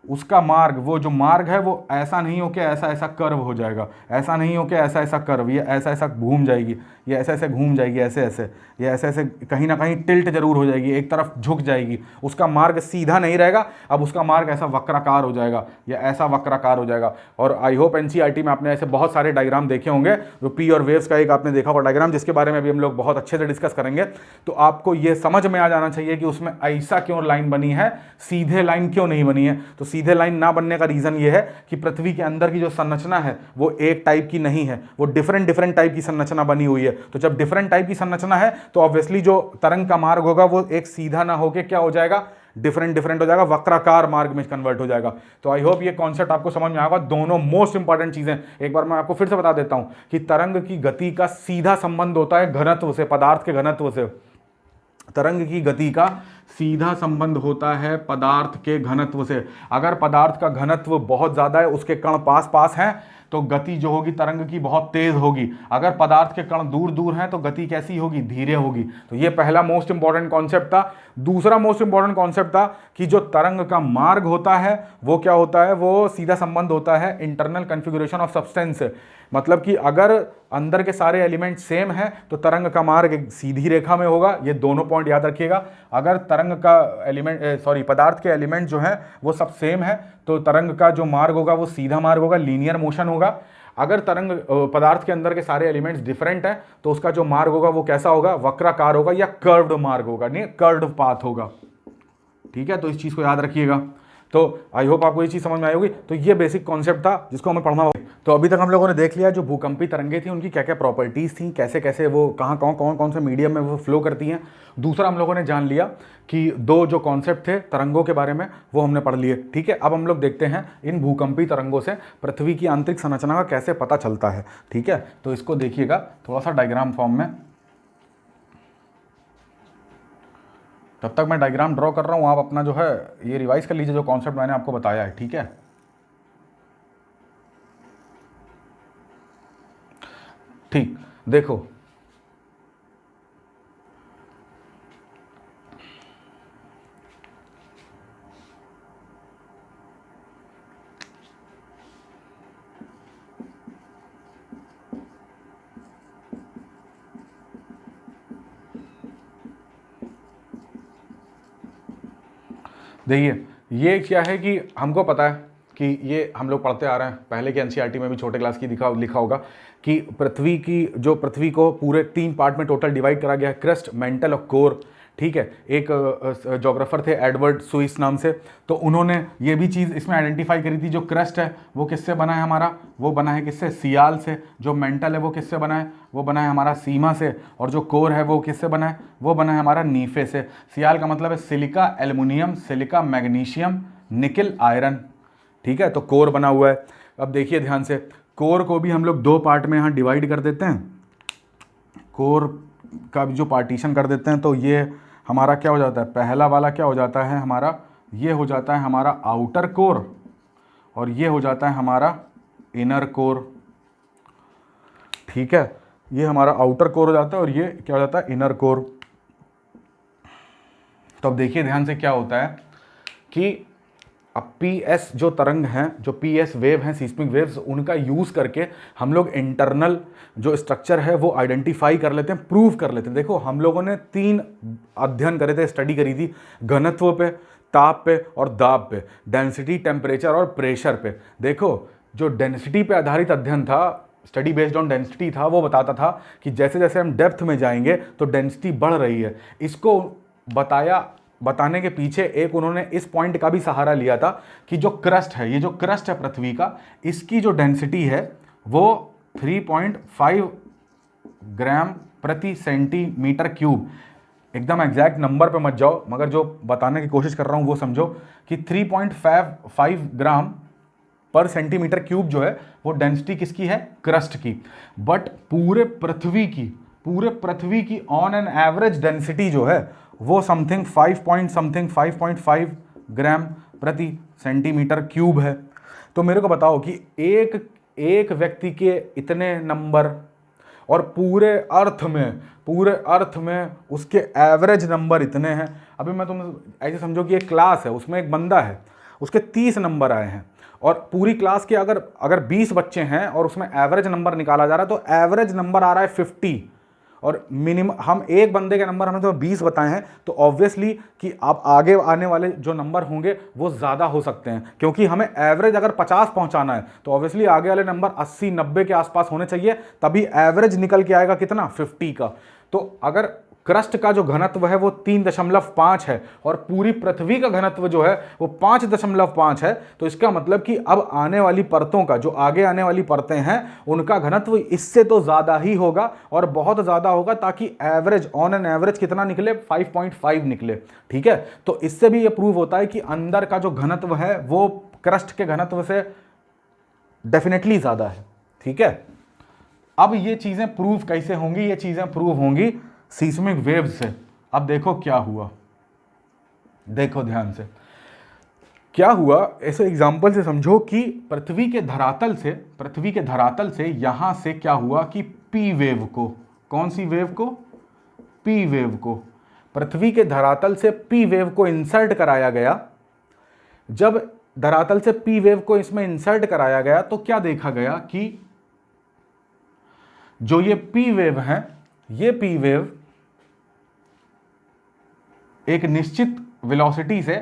उसका मार्ग, वो जो मार्ग है वो ऐसा नहीं हो के ऐसा ऐसा कर्व हो जाएगा, ऐसा नहीं हो के ऐसा ऐसा कर्व, ये ऐसा ऐसा घूम जाएगी, ये ऐसे ऐसे घूम जाएगी, ऐसे ऐसे, ये ऐसे ऐसे कहीं ना कहीं टिल्ट जरूर हो जाएगी, एक तरफ झुक जाएगी, उसका मार्ग सीधा नहीं रहेगा, अब उसका मार्ग ऐसा वक्राकार हो जाएगा, या ऐसा वक्राकार हो जाएगा। और आई होप एनसीईआरटी में आपने ऐसे बहुत सारे डायग्राम देखे होंगे, जो पी और वेव्स का एक आपने देखा होगा डायग्राम, जिसके बारे में भी हम लोग बहुत अच्छे से डिस्कस करेंगे। तो आपको ये समझ में आ जाना चाहिए कि उसमें ऐसा क्यों लाइन बनी है, सीधे लाइन क्यों नहीं बनी है। तो सीधे लाइन ना बनने का रीजन ये है कि पृथ्वी के अंदर की जो संरचना है वो एक टाइप की नहीं है, वो डिफरेंट टाइप की संरचना बनी हुई है। तो जब डिफरेंट टाइप की संरचना है, तो ऑब्वियसली जो तरंग का मार्ग होगा वो एक सीधा ना होके क्या हो जाएगा, डिफरेंट हो जाएगा, वक्राकार मार्ग में कन्वर्ट हो जाएगा। तो आई होप ये कॉन्सेप्ट आपको समझ में आएगा। दोनों मोस्ट इंपॉर्टेंट चीजें एक बार मैं आपको फिर से बता देता हूं कि तरंग की गति का सीधा संबंध होता है घनत्व से, पदार्थ के घनत्व से। तरंग की गति का सीधा संबंध होता है पदार्थ के घनत्व से। अगर पदार्थ का घनत्व बहुत ज्यादा है, उसके कण पास पास हैं, तो गति जो होगी तरंग की बहुत तेज होगी। अगर पदार्थ के कण दूर दूर हैं तो गति कैसी होगी, धीरे होगी। तो ये पहला मोस्ट इंपॉर्टेंट कॉन्सेप्ट था। दूसरा मोस्ट इंपॉर्टेंट कॉन्सेप्ट था कि जो तरंग का मार्ग होता है वो क्या होता है, वो सीधा संबंध होता है इंटरनल कॉन्फ़िगरेशन ऑफ सब्सटेंस से। मतलब कि अगर अंदर के सारे एलिमेंट सेम हैं तो तरंग का मार्ग एक सीधी रेखा में होगा। ये दोनों पॉइंट याद रखिएगा। अगर तरंग का पदार्थ के एलिमेंट जो हैं वो सब सेम है तो तरंग का जो मार्ग होगा वो सीधा मार्ग होगा, लीनियर मोशन होगा। अगर तरंग पदार्थ के अंदर के सारे एलिमेंट्स डिफरेंट हैं तो उसका जो मार्ग होगा वो कैसा होगा, वक्राकार होगा या कर्व्ड मार्ग होगा, नहीं कर्व्ड पाथ होगा। ठीक है, तो इस चीज को याद रखिएगा। तो आई होप आपको ये चीज समझ में आई होगी। तो ये बेसिक कॉन्सेप्ट था जिसको हमें पढ़ना होगा। तो अभी तक हम लोगों ने देख लिया जो भूकंपी तरंगे थी उनकी क्या क्या प्रॉपर्टीज थी, कैसे कैसे वो कहाँ कौन से मीडियम में वो फ्लो करती हैं। दूसरा हम लोगों ने जान लिया कि दो जो कॉन्सेप्ट थे तरंगों के बारे में वो हमने पढ़ लिए। ठीक है, अब हम लोग देखते हैं इन भूकंपी तरंगों से पृथ्वी की आंतरिक संरचना का कैसे पता चलता है। ठीक है, तो इसको देखिएगा थोड़ा सा डायग्राम फॉर्म में। तब तक मैं डायग्राम ड्रॉ कर रहा हूँ, आप अपना जो है ये रिवाइज कर लीजिए जो कॉन्सेप्ट मैंने आपको बताया है, ठीक है। ठीक, देखो देखिए ये क्या है कि हमको पता है कि ये हम लोग पढ़ते आ रहे हैं, पहले के एनसीईआरटी में भी छोटे क्लास की लिखा होगा कि पृथ्वी को पूरे 3 पार्ट में टोटल डिवाइड करा गया है, क्रस्ट, मेंटल और कोर, ठीक है। एक जोग्राफर थे एडवर्ड स्विस नाम से, तो उन्होंने ये भी चीज़ इसमें आइडेंटिफाई करी थी, जो क्रस्ट है वो किससे बना है हमारा, वो बना है किससे, सियाल से। जो मेंटल है वो किससे बना है, वो बना है हमारा सीमा से। और जो कोर है वो किससे बना है, वो बना है हमारा नीफे से। सियाल का मतलब है सिलिका एल्युमिनियम, सिलिका मैग्नीशियम, निकल आयरन, ठीक है। तो कोर बना हुआ है। अब देखिए ध्यान से, कोर को भी हम लोग 2 पार्ट में यहाँ डिवाइड कर देते हैं। कोर का भी जो पार्टीशन कर देते हैं तो ये हमारा क्या हो जाता है, पहला वाला क्या हो जाता है हमारा, ये हो जाता है हमारा आउटर कोर और ये हो जाता है हमारा इनर कोर, ठीक है। ये हमारा आउटर कोर हो जाता है और ये क्या हो जाता है, इनर कोर। तो अब देखिए ध्यान से क्या होता है कि अब पीएस जो तरंग हैं, जो पीएस वेव हैं, सीस्मिक वेव्स, उनका यूज़ करके हम लोग इंटरनल जो स्ट्रक्चर है वो आइडेंटिफाई कर लेते हैं, प्रूव कर लेते हैं। देखो हम लोगों ने 3 अध्ययन करे थे, स्टडी करी थी, घनत्व पे, ताप पे और दाब पे, डेंसिटी, टेम्परेचर और प्रेशर पे। देखो जो डेंसिटी पे आधारित अध्ययन था, स्टडी बेस्ड ऑन डेंसिटी था, वो बताता था कि जैसे जैसे हम डेप्थ में जाएंगे तो डेंसिटी बढ़ रही है। इसको बताने के पीछे एक उन्होंने इस पॉइंट का भी सहारा लिया था कि जो क्रस्ट है, ये जो क्रस्ट है पृथ्वी का, इसकी जो डेंसिटी है वो 3.5 ग्राम प्रति सेंटीमीटर क्यूब। एकदम एग्जैक्ट नंबर पे मत जाओ, मगर जो बताने की कोशिश कर रहा हूँ वो समझो कि 3.5 ग्राम पर सेंटीमीटर क्यूब जो है वो डेंसिटी किसकी है, क्रस्ट की। बट पूरे पृथ्वी की ऑन एन एवरेज डेंसिटी जो है वो समथिंग 5.5 ग्राम प्रति सेंटीमीटर क्यूब है। तो मेरे को बताओ कि एक व्यक्ति के इतने नंबर और पूरे अर्थ में उसके एवरेज नंबर इतने हैं। अभी मैं तुम ऐसे समझो कि एक क्लास है, उसमें एक बंदा है, उसके 30 नंबर आए हैं और पूरी क्लास के अगर 20 बच्चे हैं और उसमें एवरेज नंबर निकाला जा रहा है तो एवरेज नंबर आ रहा है 50 और मिनिमम हम एक बंदे के नंबर हमने तो 20 बताए हैं, तो ऑब्वियसली कि आप आगे आने वाले जो नंबर होंगे वो ज़्यादा हो सकते हैं, क्योंकि हमें एवरेज अगर 50 पहुंचाना है तो ऑब्वियसली आगे वाले नंबर 80-90 के आसपास होने चाहिए, तभी एवरेज निकल के आएगा कितना, 50 का। तो अगर क्रस्ट का जो घनत्व है वो 3.5 है और पूरी पृथ्वी का घनत्व जो है वो 5.5 है, तो इसका मतलब कि अब आने वाली परतों का, जो आगे आने वाली परतें हैं, उनका घनत्व इससे तो ज़्यादा ही होगा और बहुत ज़्यादा होगा, ताकि एवरेज, ऑन एन एवरेज कितना निकले, 5.5 निकले, ठीक है। तो इससे भी ये प्रूव होता है कि अंदर का जो घनत्व है वो क्रस्ट के घनत्व से डेफिनेटली ज़्यादा है, ठीक है। अब ये चीज़ें प्रूव कैसे होंगी, ये चीज़ें प्रूव होंगी सीस्मिक वेव्स से। अब देखो क्या हुआ, देखो ध्यान से क्या हुआ, ऐसे एग्जांपल से समझो कि पृथ्वी के धरातल से यहां से क्या हुआ कि पी वेव को, कौन सी वेव को, पी वेव को, पृथ्वी के धरातल से पी वेव को इंसर्ट कराया गया। जब धरातल से पी वेव को इसमें इंसर्ट कराया गया तो क्या देखा गया कि जो ये पी वेव है, ये पी वेव एक निश्चित वेलोसिटी से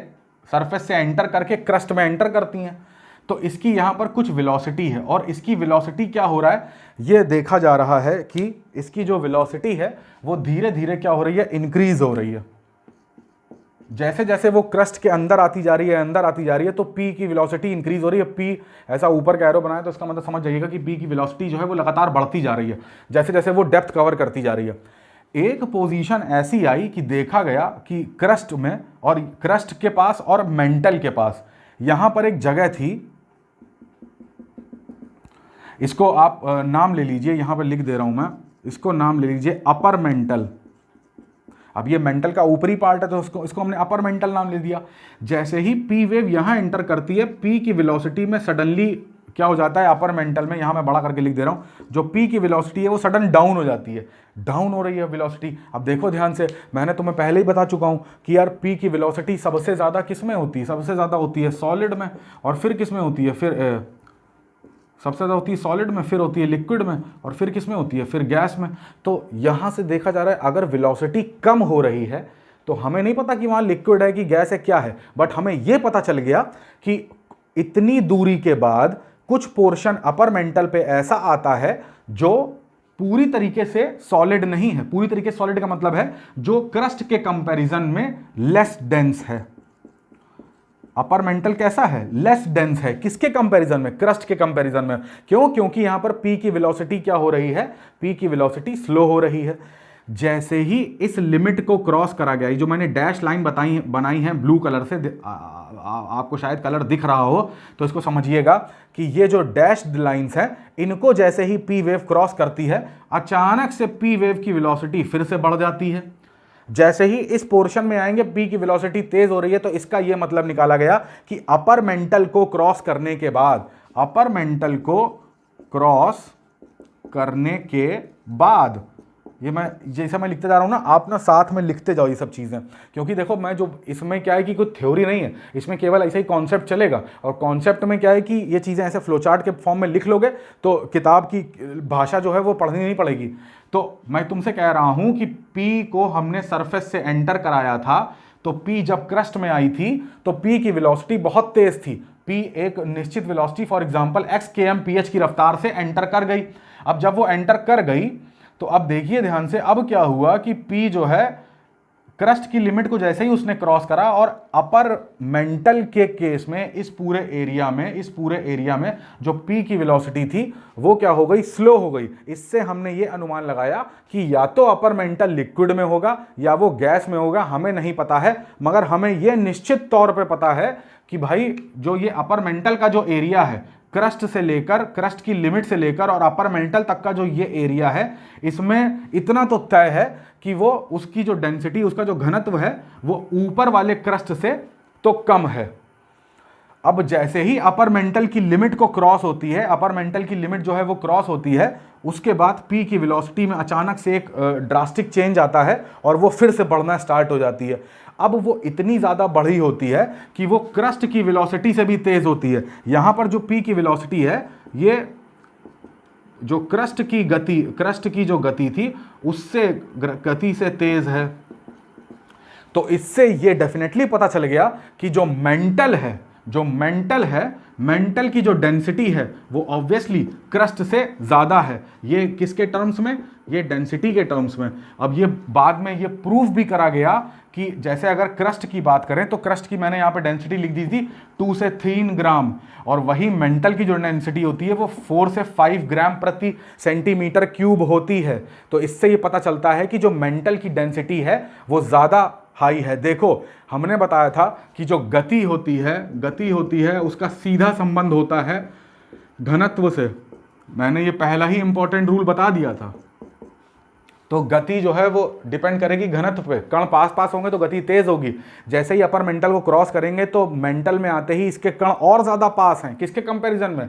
सरफेस से एंटर करके क्रस्ट में एंटर करती हैं। तो इसकी यहां पर कुछ वेलोसिटी है और इसकी वेलोसिटी क्या हो रहा है, ये देखा जा रहा है कि इसकी जो वेलोसिटी है वो धीरे धीरे क्या हो रही है, इंक्रीज हो रही है। जैसे जैसे वो क्रस्ट के अंदर आती जा रही है तो पी की वेलोसिटी इंक्रीज हो रही है। पी ऐसा ऊपर का एरो बनाया तो इसका मतलब समझ जाइएगा कि पी की वेलोसिटी जो है वो लगातार बढ़ती जा रही है जैसे जैसे वो डेप्थ कवर करती जा रही है। एक पोजीशन ऐसी आई कि देखा गया कि क्रस्ट में और क्रस्ट के पास और मेंटल के पास यहां पर एक जगह थी, इसको आप नाम ले लीजिए, यहां पर लिख दे रहा हूं मैं, इसको नाम ले लीजिए अपर मेंटल। अब ये मेंटल का ऊपरी पार्ट है तो इसको हमने अपर मेंटल नाम ले दिया। जैसे ही पी वेव यहाँ एंटर करती है, पी की वेलोसिटी में सडनली क्या हो जाता है अपर मेंटल में, यहाँ मैं बड़ा करके लिख दे रहा हूँ, जो पी की वेलोसिटी है वो सडन डाउन हो जाती है, डाउन हो रही है वेलोसिटी। अब देखो ध्यान से, मैंने तुम्हें पहले ही बता चुका हूँ कि यार पी की वेलोसिटी सबसे ज़्यादा किस में होती है, सबसे ज़्यादा होती है सॉलिड में, और फिर किस में होती है, फिर सबसे ज़्यादा होती है सॉलिड में, फिर होती है लिक्विड में, और फिर किस में होती है, फिर गैस में। तो यहाँ से देखा जा रहा है अगर वेलोसिटी कम हो रही है तो हमें नहीं पता कि वहाँ लिक्विड है कि गैस है क्या है, बट हमें ये पता चल गया कि इतनी दूरी के बाद कुछ पोर्शन अपर मेंटल पे ऐसा आता है जो पूरी तरीके से सॉलिड नहीं है। पूरी तरीके से सॉलिड का मतलब है जो क्रस्ट के कंपैरिजन में लेस डेंस है। अपर मेंटल कैसा है, लेस डेंस है, किसके कंपैरिजन में, क्रस्ट के कंपैरिजन में। क्यों, क्योंकि यहां पर पी की वेलोसिटी क्या हो रही है, पी की वेलोसिटी स्लो हो रही है। जैसे ही इस लिमिट को क्रॉस करा गया, ये जो मैंने डैश लाइन बनाई है ब्लू कलर से, आपको शायद कलर दिख रहा हो तो इसको समझिएगा कि ये जो डैश लाइंस हैं, इनको जैसे ही पी वेव क्रॉस करती है, अचानक से पी वेव की वेलोसिटी फिर से बढ़ जाती है। जैसे ही इस पोर्शन में आएंगे पी की वेलोसिटी तेज हो रही है, तो इसका यह मतलब निकाला गया कि अपर मेंटल को क्रॉस करने के बाद, अपर मेंटल को क्रॉस करने के बाद, ये मैं जैसा मैं लिखते जा रहा हूं ना, आप ना साथ में लिखते जाओ ये सब चीजें, क्योंकि देखो मैं जो इसमें क्या है कि कोई थ्योरी नहीं है, इसमें केवल ऐसे ही कॉन्सेप्ट चलेगा। और कॉन्सेप्ट में क्या है कि ये चीजें ऐसे फ्लोचार्ट के फॉर्म में लिख लोगे तो किताब की भाषा जो है वो पढ़नी नहीं पड़ेगी। तो मैं तुमसे कह रहा हूं कि P को हमने सरफेस से एंटर कराया था, तो P जब क्रस्ट में आई थी तो P की वेलोसिटी बहुत तेज थी। P एक निश्चित velocity, for example x km/h की रफ्तार से एंटर कर गई। अब जब वो एंटर कर गई तो अब देखिए ध्यान से, अब क्या हुआ कि P जो है क्रस्ट की लिमिट को जैसे ही उसने क्रॉस करा, और अपर मेंटल के केस में इस पूरे एरिया में जो P की वेलोसिटी थी वो क्या हो गई, स्लो हो गई। इससे हमने ये अनुमान लगाया कि या तो अपर मेंटल लिक्विड में होगा या वो गैस में होगा, हमें नहीं पता है, मगर हमें ये निश्चित तौर पे पता है कि भाई जो ये अपर मेंटल का जो एरिया है, क्रस्ट से लेकर, क्रस्ट की लिमिट से लेकर और अपर मेंटल तक का जो ये एरिया है, इसमें इतना तो तय है कि वो उसकी जो डेंसिटी, उसका जो घनत्व है वो ऊपर वाले क्रस्ट से तो कम है। अब जैसे ही अपर मेंटल की लिमिट को क्रॉस होती है, अपर मेंटल की लिमिट जो है वो क्रॉस होती है, उसके बाद P की वेलोसिटी में अचानक से एक ड्रास्टिक चेंज आता है और वो फिर से बढ़ना स्टार्ट हो जाती है। अब वो इतनी ज़्यादा बढ़ी होती है कि वो क्रस्ट की वेलोसिटी से भी तेज़ होती है। यहाँ पर जो P की वेलोसिटी है, ये जो क्रस्ट की जो गति थी उससे गति से तेज़ है। तो इससे ये डेफिनेटली पता चल गया कि जो मेंटल की जो डेंसिटी है वो ऑब्वियसली क्रस्ट से ज़्यादा है। ये किसके टर्म्स में, ये डेंसिटी के टर्म्स में। अब ये बाद में ये प्रूफ भी करा गया कि जैसे अगर क्रस्ट की बात करें तो क्रस्ट की मैंने यहाँ पे डेंसिटी लिख दी थी 2 से 3 ग्राम, और वही मेंटल की जो डेंसिटी होती है वो 4 से 5 ग्राम प्रति सेंटीमीटर क्यूब होती है। तो इससे ये पता चलता है कि जो मेंटल की डेंसिटी है वो ज़्यादा हाई है। देखो हमने बताया था कि जो गति होती है उसका सीधा संबंध होता है घनत्व से। मैंने ये पहला ही इंपॉर्टेंट रूल बता दिया था। तो गति जो है वो डिपेंड करेगी घनत्व पे। कण पास होंगे तो गति तेज होगी। जैसे ही अपर मेंटल को क्रॉस करेंगे तो मेंटल में आते ही इसके कण और ज्यादा पास हैं। किसके कंपैरिजन में,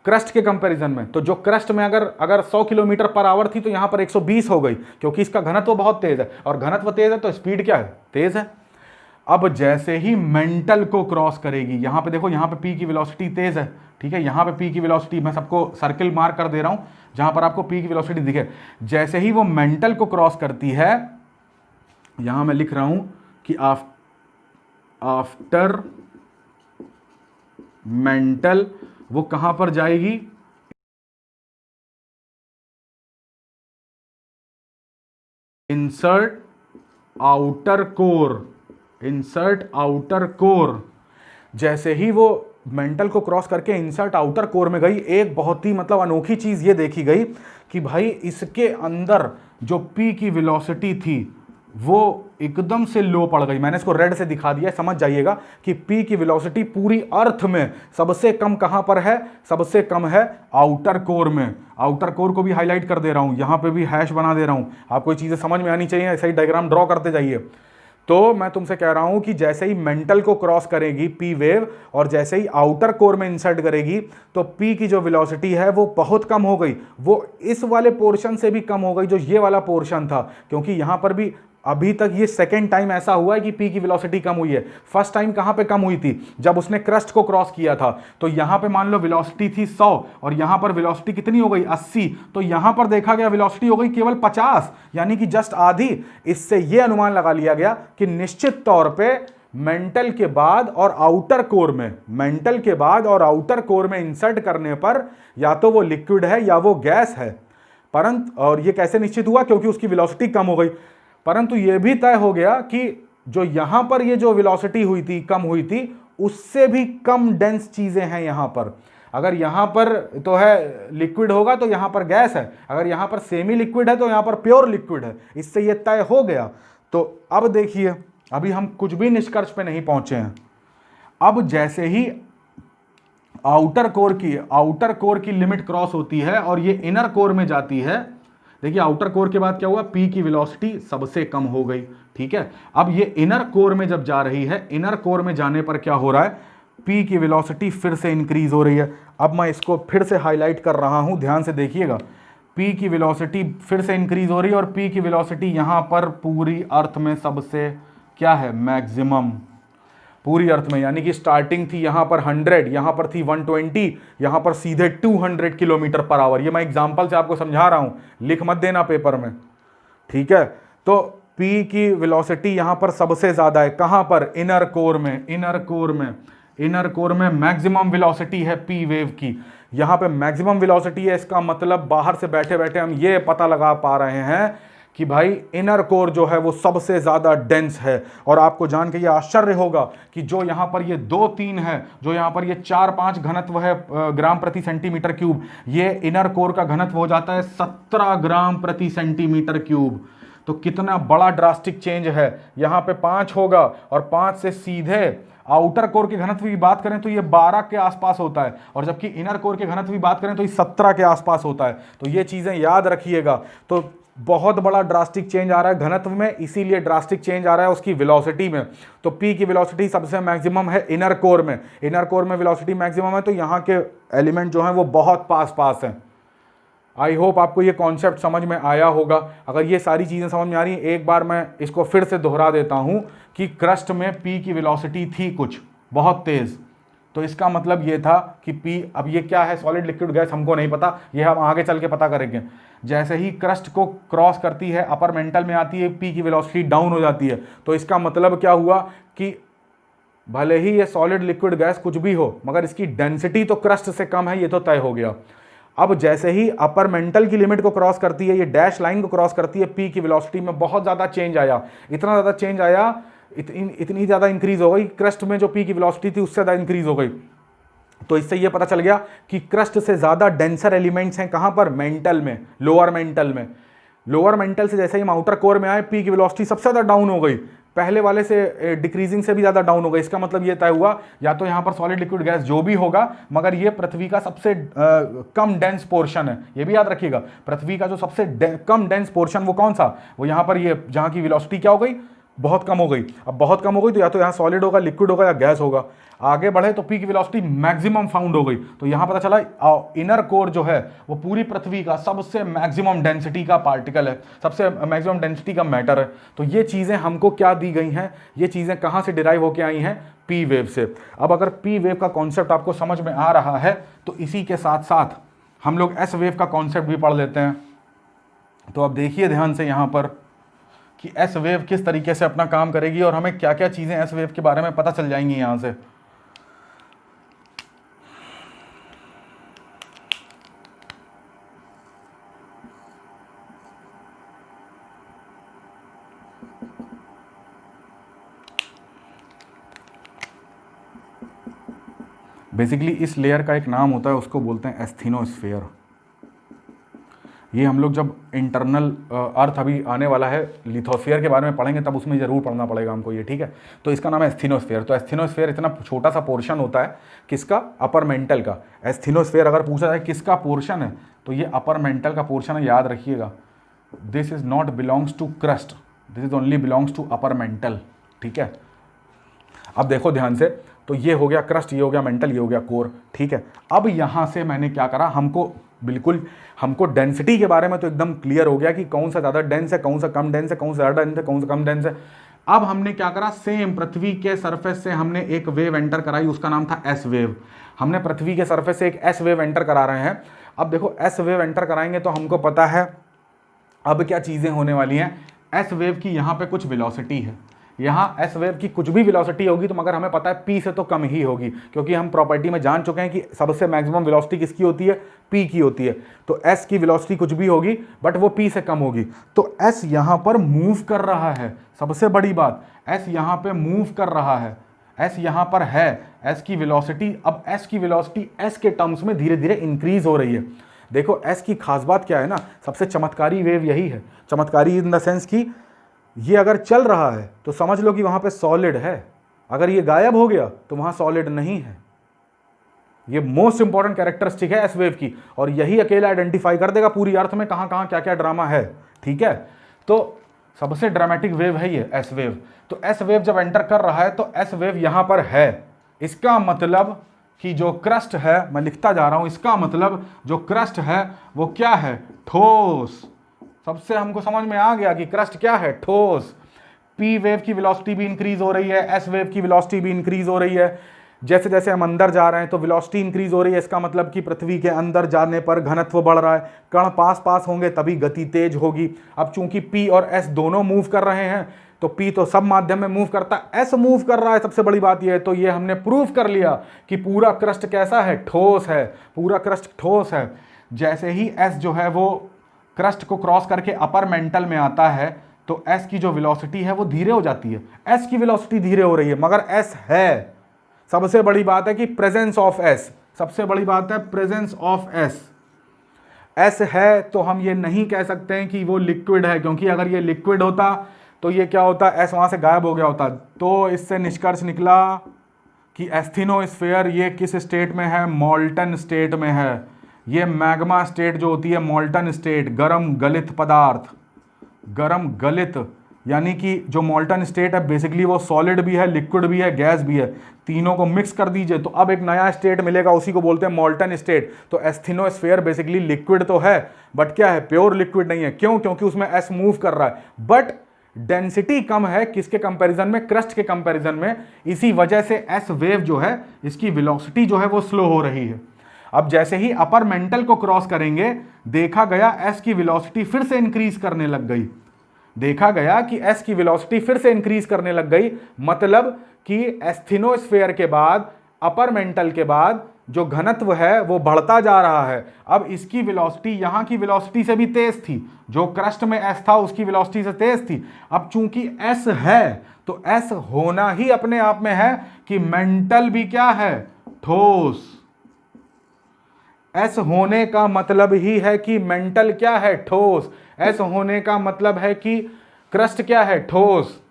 क्रस्ट के कंपैरिजन में। तो जो क्रस्ट में अगर 100 किलोमीटर पर आवर थी तो यहां पर 120 हो गई, क्योंकि इसका घनत्व बहुत तेज है, और घनत्व तेज है तो स्पीड क्या है, तेज है। अब जैसे ही मेंटल को क्रॉस करेगी, यहां पे देखो, यहां पे P की वेलोसिटी तेज है, ठीक है, यहां पे P की वेलोसिटी, मैं सबको सर्किल मार्क कर दे रहा हूं जहां पर आपको P की वेलोसिटी दिखे। जैसे ही वो मेंटल को क्रॉस करती है, यहां मैं लिख रहा हूं कि आफ्टर मेंटल वो कहां पर जाएगी, इंसर्ट आउटर कोर। जैसे ही वो मेंटल को क्रॉस करके इंसर्ट आउटर कोर में गई, एक बहुत ही मतलब अनोखी चीज ये देखी गई कि भाई इसके अंदर जो P की वेलोसिटी थी वो एकदम से लो पड़ गई। मैंने इसको रेड से दिखा दिया, समझ जाइएगा कि P की वेलोसिटी पूरी अर्थ में सबसे कम कहां पर है, सबसे कम है आउटर कोर में। आउटर कोर को भी हाईलाइट कर दे रहा हूं, यहां पे भी हैश बना दे रहा हूं, आपको ये चीजें समझ में आनी चाहिए, ऐसा ही डायग्राम ड्रॉ करते जाइए। तो मैं तुमसे कह रहा हूं कि जैसे ही मेंटल को क्रॉस करेगी पी वेव और जैसे ही आउटर कोर में इंसर्ट करेगी तो पी की जो वेलोसिटी है वो बहुत कम हो गई, वो इस वाले पोर्शन से भी कम हो गई जो ये वाला पोर्शन था, क्योंकि यहां पर भी अभी तक ये सेकेंड टाइम ऐसा हुआ है कि पी की वेलोसिटी कम हुई है। फर्स्ट टाइम कहां पे कम हुई थी, जब उसने क्रस्ट को क्रॉस किया था, तो यहां पे मान लो वेलोसिटी थी 100 और यहां पर वेलोसिटी कितनी हो गई 80, तो यहां पर देखा गया वेलोसिटी हो गई केवल 50, यानी कि जस्ट आधी। इससे यह अनुमान लगा लिया गया कि निश्चित तौर पे मेंटल के बाद और आउटर कोर में, मेंटल के बाद और आउटर कोर में इंसर्ट करने पर या तो वो लिक्विड है या वो गैस है। परंतु और ये कैसे निश्चित हुआ, क्योंकि उसकी वेलोसिटी कम हो गई। परंतु यह भी तय हो गया कि जो यहां पर ये जो वेलोसिटी हुई थी, कम हुई थी, उससे भी कम डेंस चीजें हैं यहां पर। अगर यहां पर तो है लिक्विड होगा तो यहां पर गैस है, अगर यहां पर सेमी लिक्विड है तो यहां पर प्योर लिक्विड है, इससे यह तय हो गया। तो अब देखिए, अभी हम कुछ भी निष्कर्ष पे नहीं पहुंचे हैं। अब जैसे ही आउटर कोर की लिमिट क्रॉस होती है और ये इनर कोर में जाती है, देखिए आउटर कोर के बाद क्या हुआ, पी की वेलोसिटी सबसे कम हो गई, ठीक है। अब ये इनर कोर में जब जा रही है, इनर कोर में जाने पर क्या हो रहा है, पी की वेलोसिटी फिर से इंक्रीज हो रही है। अब मैं इसको फिर से हाईलाइट कर रहा हूं, ध्यान से देखिएगा, पी की वेलोसिटी फिर से इंक्रीज हो रही है और पी की वेलोसिटी यहां पर पूरी अर्थ में सबसे क्या है, मैक्सिमम पूरी अर्थ में। यानी कि स्टार्टिंग थी यहां पर 100, यहां पर थी 120, यहां पर सीधे 200 किलोमीटर पर आवर। ये मैं एग्जांपल से आपको समझा रहा हूं, लिख मत देना पेपर में, ठीक है। तो P की वेलोसिटी यहां पर सबसे ज्यादा है, कहां पर, इनर कोर में। इनर कोर में मैक्सिमम वेलोसिटी है P वेव की, यहां पे मैक्सिमम वेलोसिटी है। इसका मतलब बाहर से बैठे बैठे हम ये पता लगा पा रहे हैं कि भाई इनर कोर जो है वो सबसे ज्यादा डेंस है। और आपको जान के ये आश्चर्य होगा कि जो यहां पर ये 2-3 है, जो यहां पर ये 4-5 घनत्व है ग्राम प्रति सेंटीमीटर क्यूब, ये इनर कोर का घनत्व हो जाता है 17 ग्राम प्रति सेंटीमीटर क्यूब। तो कितना बड़ा ड्रास्टिक चेंज है। यहां पे 5 होगा और 5 से सीधे आउटर कोर के घनत्व की बात करें तो ये 12 के आसपास होता है, और जबकि इनर कोर के घनत्व की बात करें तो ये 17 के आसपास होता है। तो ये चीजें याद रखिएगा। तो बहुत बड़ा ड्रास्टिक चेंज आ रहा है घनत्व में, इसीलिए ड्रास्टिक चेंज आ रहा है उसकी वेलोसिटी में। तो पी की वेलोसिटी सबसे मैक्सिमम है इनर कोर में, इनर कोर में वेलोसिटी मैक्सिमम है, तो यहाँ के एलिमेंट जो हैं वो बहुत पास पास हैं। आई होप आपको ये कॉन्सेप्ट समझ में आया होगा। अगर ये सारी चीज़ें समझ में आ रही हैं, एक बार मैं इसको फिर से दोहरा देता हूँ कि क्रस्ट में पी की वेलोसिटी थी कुछ बहुत तेज़, तो इसका मतलब ये था कि पी, अब ये क्या है, सॉलिड लिक्विड गैस हमको नहीं पता, ये हम आगे चल के पता करेंगे। जैसे ही क्रस्ट को क्रॉस करती है, अपर मेंटल में आती है, पी की वेलोसिटी डाउन हो जाती है। तो इसका मतलब क्या हुआ कि भले ही ये सॉलिड लिक्विड गैस कुछ भी हो, मगर इसकी डेंसिटी तो क्रस्ट से कम है, ये तो तय हो गया। अब जैसे ही अपर मेंटल की लिमिट को क्रॉस करती है, ये डैश लाइन को क्रॉस करती है, पी की वेलोसिटी में बहुत ज़्यादा चेंज आया, इतना ज़्यादा चेंज आया, इतनी ज़्यादा इंक्रीज हो गई, क्रस्ट में जो पी की वेलोसिटी थी उससे ज़्यादा इंक्रीज हो गई। तो इससे यह पता चल गया कि क्रस्ट से ज़्यादा डेंसर एलिमेंट्स हैं कहाँ पर, मेंटल में, लोअर मेंटल में। लोअर मेंटल से जैसे ही हम आउटर कोर में आए, पी की वेलोसिटी सबसे ज़्यादा डाउन हो गई, पहले वाले से डिक्रीजिंग से भी ज़्यादा डाउन हो गई। इसका मतलब ये तय हुआ या तो यहाँ पर सॉलिड लिक्विड गैस जो भी होगा, मगर ये पृथ्वी का सबसे कम डेंस पोर्शन है। ये भी याद रखिएगा, पृथ्वी का जो सबसे कम डेंस पोर्शन वो कौन सा, वो यहाँ पर, ये जहाँ की वेलोसिटी क्या हो गई, बहुत कम हो गई। अब बहुत कम हो गई तो या तो यहाँ सॉलिड होगा, लिक्विड होगा या गैस होगा। आगे बढ़े तो पी की वेलोसिटी मैक्सिमम फाउंड हो गई, तो यहाँ पता चला इनर कोर जो है वो पूरी पृथ्वी का सबसे मैक्सिमम डेंसिटी का पार्टिकल है, सबसे मैक्सिमम डेंसिटी का मैटर है। तो ये चीज़ें हमको क्या दी गई हैं, ये चीज़ें कहाँ से डिराइव होकर आई हैं, पी वेव से। अब अगर पी वेव का कॉन्सेप्ट आपको समझ में आ रहा है तो इसी के साथ साथ हम लोग एस वेव का कॉन्सेप्ट भी पढ़ लेते हैं। तो अब देखिए ध्यान से यहाँ पर कि एस वेव किस तरीके से अपना काम करेगी और हमें क्या क्या चीज़ें एस वेव के बारे में पता चल जाएंगी यहाँ से। बेसिकली इस लेयर का एक नाम होता है, उसको बोलते हैं एस्थेनोस्फेयर। ये हम लोग जब इंटरनल अर्थ अभी आने वाला है लिथोस्फीयर के बारे में पढ़ेंगे तब उसमें ज़रूर पढ़ना पड़ेगा हमको ये, ठीक है। तो इसका नाम है एस्थेनोस्फीयर। तो एस्थेनोस्फीयर इतना छोटा सा पोर्शन होता है किसका, अपर मेंटल का। एस्थेनोस्फीयर अगर पूछा जाए किसका पोर्शन है तो ये अपर मेंटल का पोर्शन है, याद रखिएगा। This is not belongs to crust, this is only belongs to upper mantle, ठीक है। अब देखो ध्यान से, तो ये हो गया क्रस्ट, ये हो गया मेंटल, ये हो गया कोर, ठीक है। अब यहाँ से मैंने क्या करा, हमको डेंसिटी के बारे में तो एकदम क्लियर हो गया कि कौन सा ज़्यादा डेंस है, कौन सा कम डेंस है, कौन सा ज़्यादा डेंस है, कौन सा कम डेंस है। अब हमने क्या करा, सेम पृथ्वी के सरफेस से हमने एक वेव एंटर कराई, उसका नाम था एस वेव। हमने पृथ्वी के सरफेस से एक एस वेव एंटर करा रहे हैं। अब देखो एस वेव एंटर कराएंगे तो हमको पता है अब क्या चीज़ें होने वाली हैं। एस वेव की यहाँ पे कुछ वेलोसिटी है, यहाँ एस वेव की कुछ भी वेलोसिटी होगी तो मगर हमें पता है पी से तो कम ही होगी, क्योंकि हम प्रॉपर्टी में जान चुके हैं कि सबसे मैक्सिमम वेलोसिटी किसकी होती है, पी की होती है। तो एस की वेलोसिटी कुछ भी होगी बट वो पी से कम होगी। तो एस यहाँ पर मूव कर रहा है, सबसे बड़ी बात, एस यहाँ पे मूव कर रहा है, एस यहाँ पर है, एस की वेलोसिटी, अब एस की वेलोसिटी एस के टर्म्स में धीरे धीरे इंक्रीज हो रही है। देखो एस की खास बात क्या है ना, सबसे चमत्कारी वेव यही है, चमत्कारी इन द सेंस की ये अगर चल रहा है तो समझ लो कि वहां पे सॉलिड है, अगर ये गायब हो गया तो वहां सॉलिड नहीं है। ये मोस्ट इंपॉर्टेंट कैरेक्टरिस्टिक है एस वेव की, और यही अकेला आइडेंटिफाई कर देगा पूरी अर्थ में कहां कहां क्या क्या ड्रामा है, ठीक है। तो सबसे ड्रामेटिक वेव है ये एस वेव। तो एस वेव जब एंटर कर रहा है तो एस वेव यहां पर है, इसका मतलब कि जो क्रस्ट है, मैं लिखता जा रहा हूं, इसका मतलब जो क्रस्ट है वो क्या है, ठोस। सबसे हमको समझ में आ गया कि क्रस्ट क्या है, ठोस। पी वेव की वेलोसिटी भी इंक्रीज हो रही है, एस वेव की वेलोसिटी भी इंक्रीज हो रही है। जैसे जैसे हम अंदर जा रहे हैं तो वेलोसिटी इंक्रीज हो रही है, इसका मतलब कि पृथ्वी के अंदर जाने पर घनत्व बढ़ रहा है, कण पास पास होंगे तभी गति तेज होगी। अब चूंकि पी और एस दोनों मूव कर रहे हैं तो पी तो सब माध्यम में मूव करता है, एस मूव कर रहा है, सबसे बड़ी बात यह है। तो ये हमने प्रूव कर लिया कि पूरा क्रस्ट कैसा है, ठोस है, पूरा क्रस्ट ठोस है। जैसे ही एस जो है वो क्रस्ट को क्रॉस करके अपर मेंटल में आता है तो एस की जो वेलोसिटी है वो धीरे हो जाती है, एस की वेलोसिटी धीरे हो रही है, मगर एस है। सबसे बड़ी बात है कि प्रेजेंस ऑफ एस, सबसे बड़ी बात है प्रेजेंस ऑफ एस। एस है तो हम ये नहीं कह सकते हैं कि वो लिक्विड है, क्योंकि अगर ये लिक्विड होता तो ये क्या होता, एस वहां से गायब हो गया होता। तो इससे निष्कर्ष निकला कि एस्थेनोस्फीयर ये किस स्टेट में है, मॉल्टन स्टेट में है। ये मैग्मा स्टेट जो होती है, मॉल्टन स्टेट, गर्म गलित पदार्थ, गर्म गलित, यानी कि जो मॉल्टन स्टेट है बेसिकली वो सॉलिड भी है, लिक्विड भी है, गैस भी है, तीनों को मिक्स कर दीजिए तो अब एक नया स्टेट मिलेगा, उसी को बोलते हैं मॉल्टन स्टेट। तो एस्थेनोस्फीयर बेसिकली लिक्विड तो है बट क्या है, प्योर लिक्विड नहीं है। क्यों? क्योंकि उसमें एस मूव कर रहा है, बट डेंसिटी कम है किसके कंपैरिजन में, क्रस्ट के कंपैरिजन में। इसी वजह से एस वेव जो है इसकी वेलोसिटी जो है वो स्लो हो रही है। अब जैसे ही अपर मेंटल को क्रॉस करेंगे देखा गया एस की वेलोसिटी फिर से इंक्रीज करने लग गई, देखा गया कि एस की वेलोसिटी फिर से इंक्रीज करने लग गई। मतलब कि एस्थेनोस्फीयर के बाद, अपर मेंटल के बाद जो घनत्व है वो बढ़ता जा रहा है। अब इसकी वेलोसिटी यहां की वेलोसिटी से भी तेज थी, जो क्रस्ट में एस था उसकी वेलोसिटी से तेज थी। अब चूंकि एस है तो एस होना ही अपने आप में है कि मेंटल भी क्या है, ठोस। एस होने का मतलब ही है कि मेंटल क्या है, ठोस। एस होने का मतलब है कि क्रस्ट क्या है, ठोस।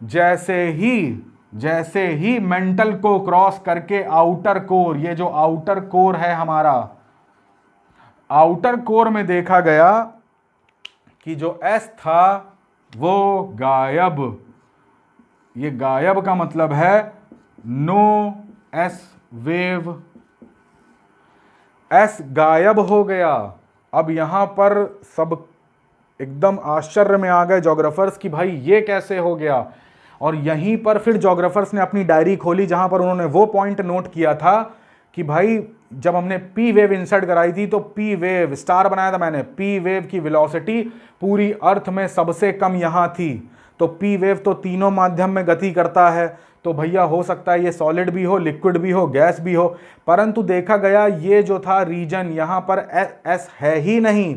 जैसे ही मेंटल को क्रॉस करके आउटर कोर, ये जो आउटर कोर है हमारा, आउटर कोर में देखा गया कि जो एस था वो गायब। ये गायब का मतलब है नो एस वेव, एस गायब हो गया। अब यहां पर सब एकदम आश्चर्य में आ गए जोग्राफर्स कि भाई ये कैसे हो गया। और यहीं पर फिर जोग्राफर्स ने अपनी डायरी खोली जहां पर उन्होंने वो पॉइंट नोट किया था कि भाई जब हमने पी वेव इंसर्ट कराई थी तो पी वेव स्टार बनाया था मैंने, पी वेव की वेलोसिटी पूरी अर्थ में सबसे कम यहां थी। तो पी वेव तो तीनों माध्यम में गति करता है, तो भैया हो सकता है ये सॉलिड भी हो, लिक्विड भी हो, गैस भी हो। परंतु देखा गया ये जो था रीजन यहाँ पर एस है ही नहीं।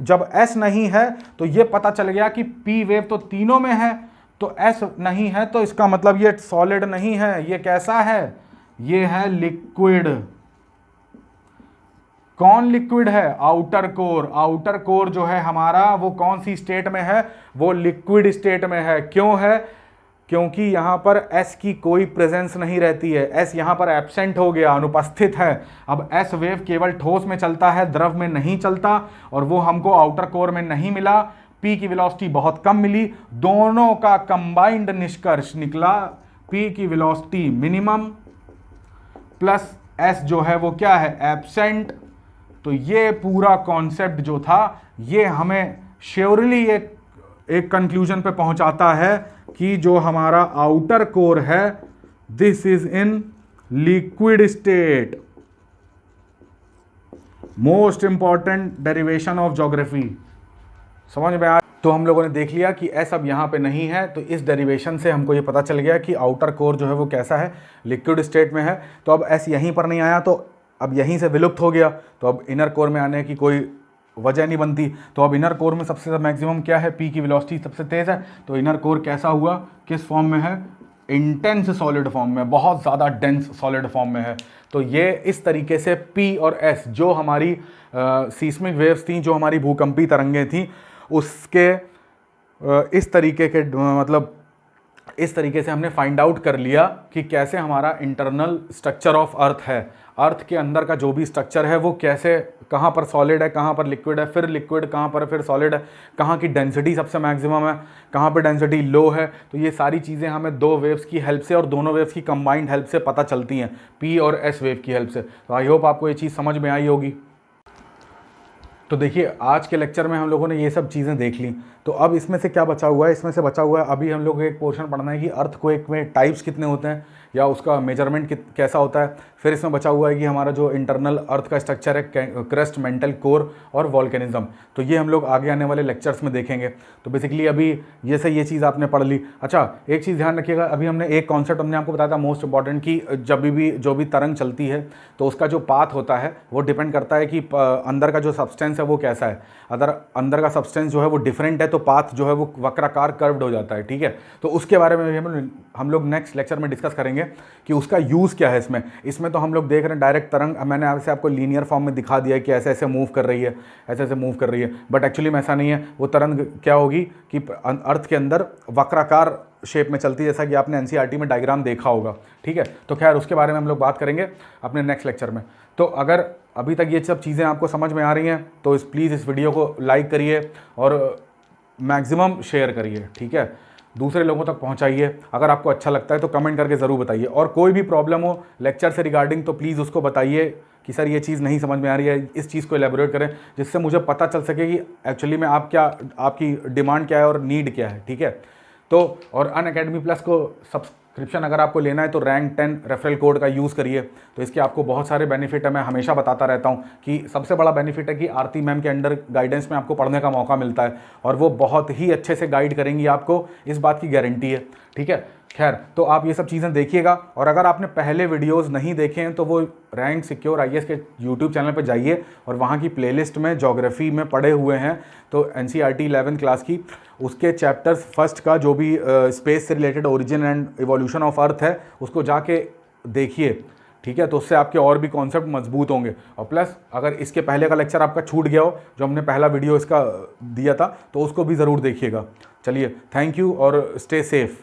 जब एस नहीं है तो ये पता चल गया कि पी वेव तो तीनों में है, तो एस नहीं है तो इसका मतलब ये सॉलिड नहीं है। ये कैसा है, ये है लिक्विड। कौन लिक्विड है? Outer core. आउटर कोर जो है हमारा वो कौन सी स्टेट में है? वो लिक्विड स्टेट में है। क्यों है? क्योंकि यहां पर S की कोई प्रेजेंस नहीं रहती है, S यहां पर एब्सेंट हो गया, अनुपस्थित है। अब S वेव केवल ठोस में चलता है, द्रव में नहीं चलता, और वो हमको आउटर कोर में नहीं मिला। P की वेलोसिटी बहुत कम मिली। दोनों का कंबाइंड निष्कर्ष निकला P की वेलोसिटी मिनिमम प्लस S जो है वो क्या है? एब्सेंट। तो ये पूरा कॉन्सेप्ट जो था ये हमें श्योरली एक कंक्लूजन पे पहुंचाता है कि जो हमारा आउटर कोर है this is in liquid state. Most important derivation of geography. समझ में आया? तो हम लोगों ने देख लिया कि एस अब यहाँ पे नहीं है, तो इस डेरिवेशन से हमको ये पता चल गया कि आउटर कोर जो है वो कैसा है? लिक्विड स्टेट में है। तो अब एस यहीं पर नहीं आया, तो अब यहीं से विलुप्त हो गया, तो अब इनर कोर में आने की कोई वजह नहीं बनती। तो अब इनर कोर में सबसे ज़्यादा मैक्सिमम क्या है? पी की वेलोसिटी सबसे तेज़ है। तो इनर कोर कैसा हुआ? किस फॉर्म में है? इंटेंस सॉलिड फॉर्म में, बहुत ज़्यादा डेंस सॉलिड फॉर्म में है। तो ये इस तरीके से पी और एस जो हमारी सीस्मिक वेव्स थी, जो हमारी भूकंपी तरंगें थी, उसके इस तरीके के मतलब इस तरीके से हमने फाइंड आउट कर लिया कि कैसे हमारा इंटरनल स्ट्रक्चर ऑफ अर्थ है। अर्थ के अंदर का जो भी स्ट्रक्चर है वो कैसे, कहाँ पर सॉलिड है, कहाँ पर लिक्विड है, फिर लिक्विड कहाँ पर, फिर सॉलिड है, कहाँ की डेंसिटी सबसे मैक्सिमम है, कहाँ पर डेंसिटी लो है। तो ये सारी चीज़ें हमें दो वेव्स की हेल्प से और दोनों वेव्स की कंबाइंड हेल्प से पता चलती हैं, पी और एस वेव की हेल्प से। तो आई होप आपको ये चीज़ समझ में आई होगी। तो देखिए आज के लेक्चर में हम लोगों ने ये सब चीज़ें देख ली। तो अब इसमें से क्या बचा हुआ है? इसमें से बचा हुआ है अभी हम लोग एक पोर्शन पढ़ना है कि अर्थक्वेक में टाइप्स कितने होते हैं या उसका मेजरमेंट कैसा होता है। फिर इसमें बचा हुआ है कि हमारा जो इंटरनल अर्थ का स्ट्रक्चर है, क्रस्ट, मेंटल कोर और वॉल्केनिज्म। तो ये हम लोग आगे आने वाले लेक्चर्स में देखेंगे। तो बेसिकली अभी ये चीज़ आपने पढ़ ली। अच्छा, एक चीज़ ध्यान रखिएगा, अभी हमने एक कॉन्सेप्ट हमने आपको बताया था मोस्ट इंपॉर्टेंट कि जब भी जो भी तरंग चलती है तो उसका जो पाथ होता है वो डिपेंड करता है कि अंदर का जो सब्सटेंस है वो कैसा है। अगर अंदर का सब्सटेंस जो है वो डिफरेंट है तो पाथ जो है वो वक्राकार कर्व्ड हो जाता है। ठीक है, तो उसके बारे में भी हम लोग नेक्स्ट लेक्चर में डिस्कस करेंगे कि उसका यूज़ क्या है। इसमें तो हम लोग देख रहे हैं डायरेक्ट तरंग, मैंने ऐसे आपको लीनियर फॉर्म में दिखा दिया है कि ऐसे ऐसे मूव कर रही है, ऐसे ऐसे मूव कर रही है, बट एक्चुअली में ऐसा नहीं है। वो तरंग क्या होगी कि अर्थ के अंदर वक्राकार शेप में चलती है, जैसा कि आपने एनसीईआरटी में डायग्राम देखा होगा। ठीक है, तो खैर उसके बारे में हम लोग बात करेंगे अपने नेक्स्ट लेक्चर में। तो अगर अभी तक ये सब चीज़ें आपको समझ में आ रही हैं तो प्लीज़ इस वीडियो को लाइक करिए और मैक्सिमम शेयर करिए। ठीक है, दूसरे लोगों तक पहुंचाइए। अगर आपको अच्छा लगता है तो कमेंट करके ज़रूर बताइए, और कोई भी प्रॉब्लम हो लेक्चर से रिगार्डिंग तो प्लीज़ उसको बताइए कि सर ये चीज़ नहीं समझ में आ रही है, इस चीज़ को एलेबोरेट करें, जिससे मुझे पता चल सके कि एक्चुअली में आपकी डिमांड क्या है और नीड क्या है। ठीक है, तो और अनअकैडमी प्लस को सब्सक्रिप्शन अगर आपको लेना है तो रैंक 10 रेफरल कोड का यूज़ करिए। तो इसके आपको बहुत सारे बेनिफिट है। मैं हमेशा बताता रहता हूँ कि सबसे बड़ा बेनिफिट है कि आरती मैम के अंडर गाइडेंस में आपको पढ़ने का मौका मिलता है और वो बहुत ही अच्छे से गाइड करेंगी आपको, इस बात की गारंटी है। ठीक है, खैर तो आप ये सब चीज़ें देखिएगा, और अगर आपने पहले वीडियोस नहीं देखे हैं तो वो रैंक सिक्योर आईएएस के यूट्यूब चैनल पर जाइए और वहाँ की प्लेलिस्ट में ज्योग्राफी में पढ़े हुए हैं। तो एनसीईआरटी 11 क्लास की उसके चैप्टर्स फर्स्ट का जो भी स्पेस से related origin and evolution of earth है उसको जाके देखिए। ठीक है, तो उससे आपके और भी कॉन्सेप्ट मजबूत होंगे। और प्लस अगर इसके पहले का लेक्चर आपका छूट गया हो, जो हमने पहला वीडियो इसका दिया था, तो उसको भी ज़रूर देखिएगा। चलिए, थैंक यू और स्टे सेफ।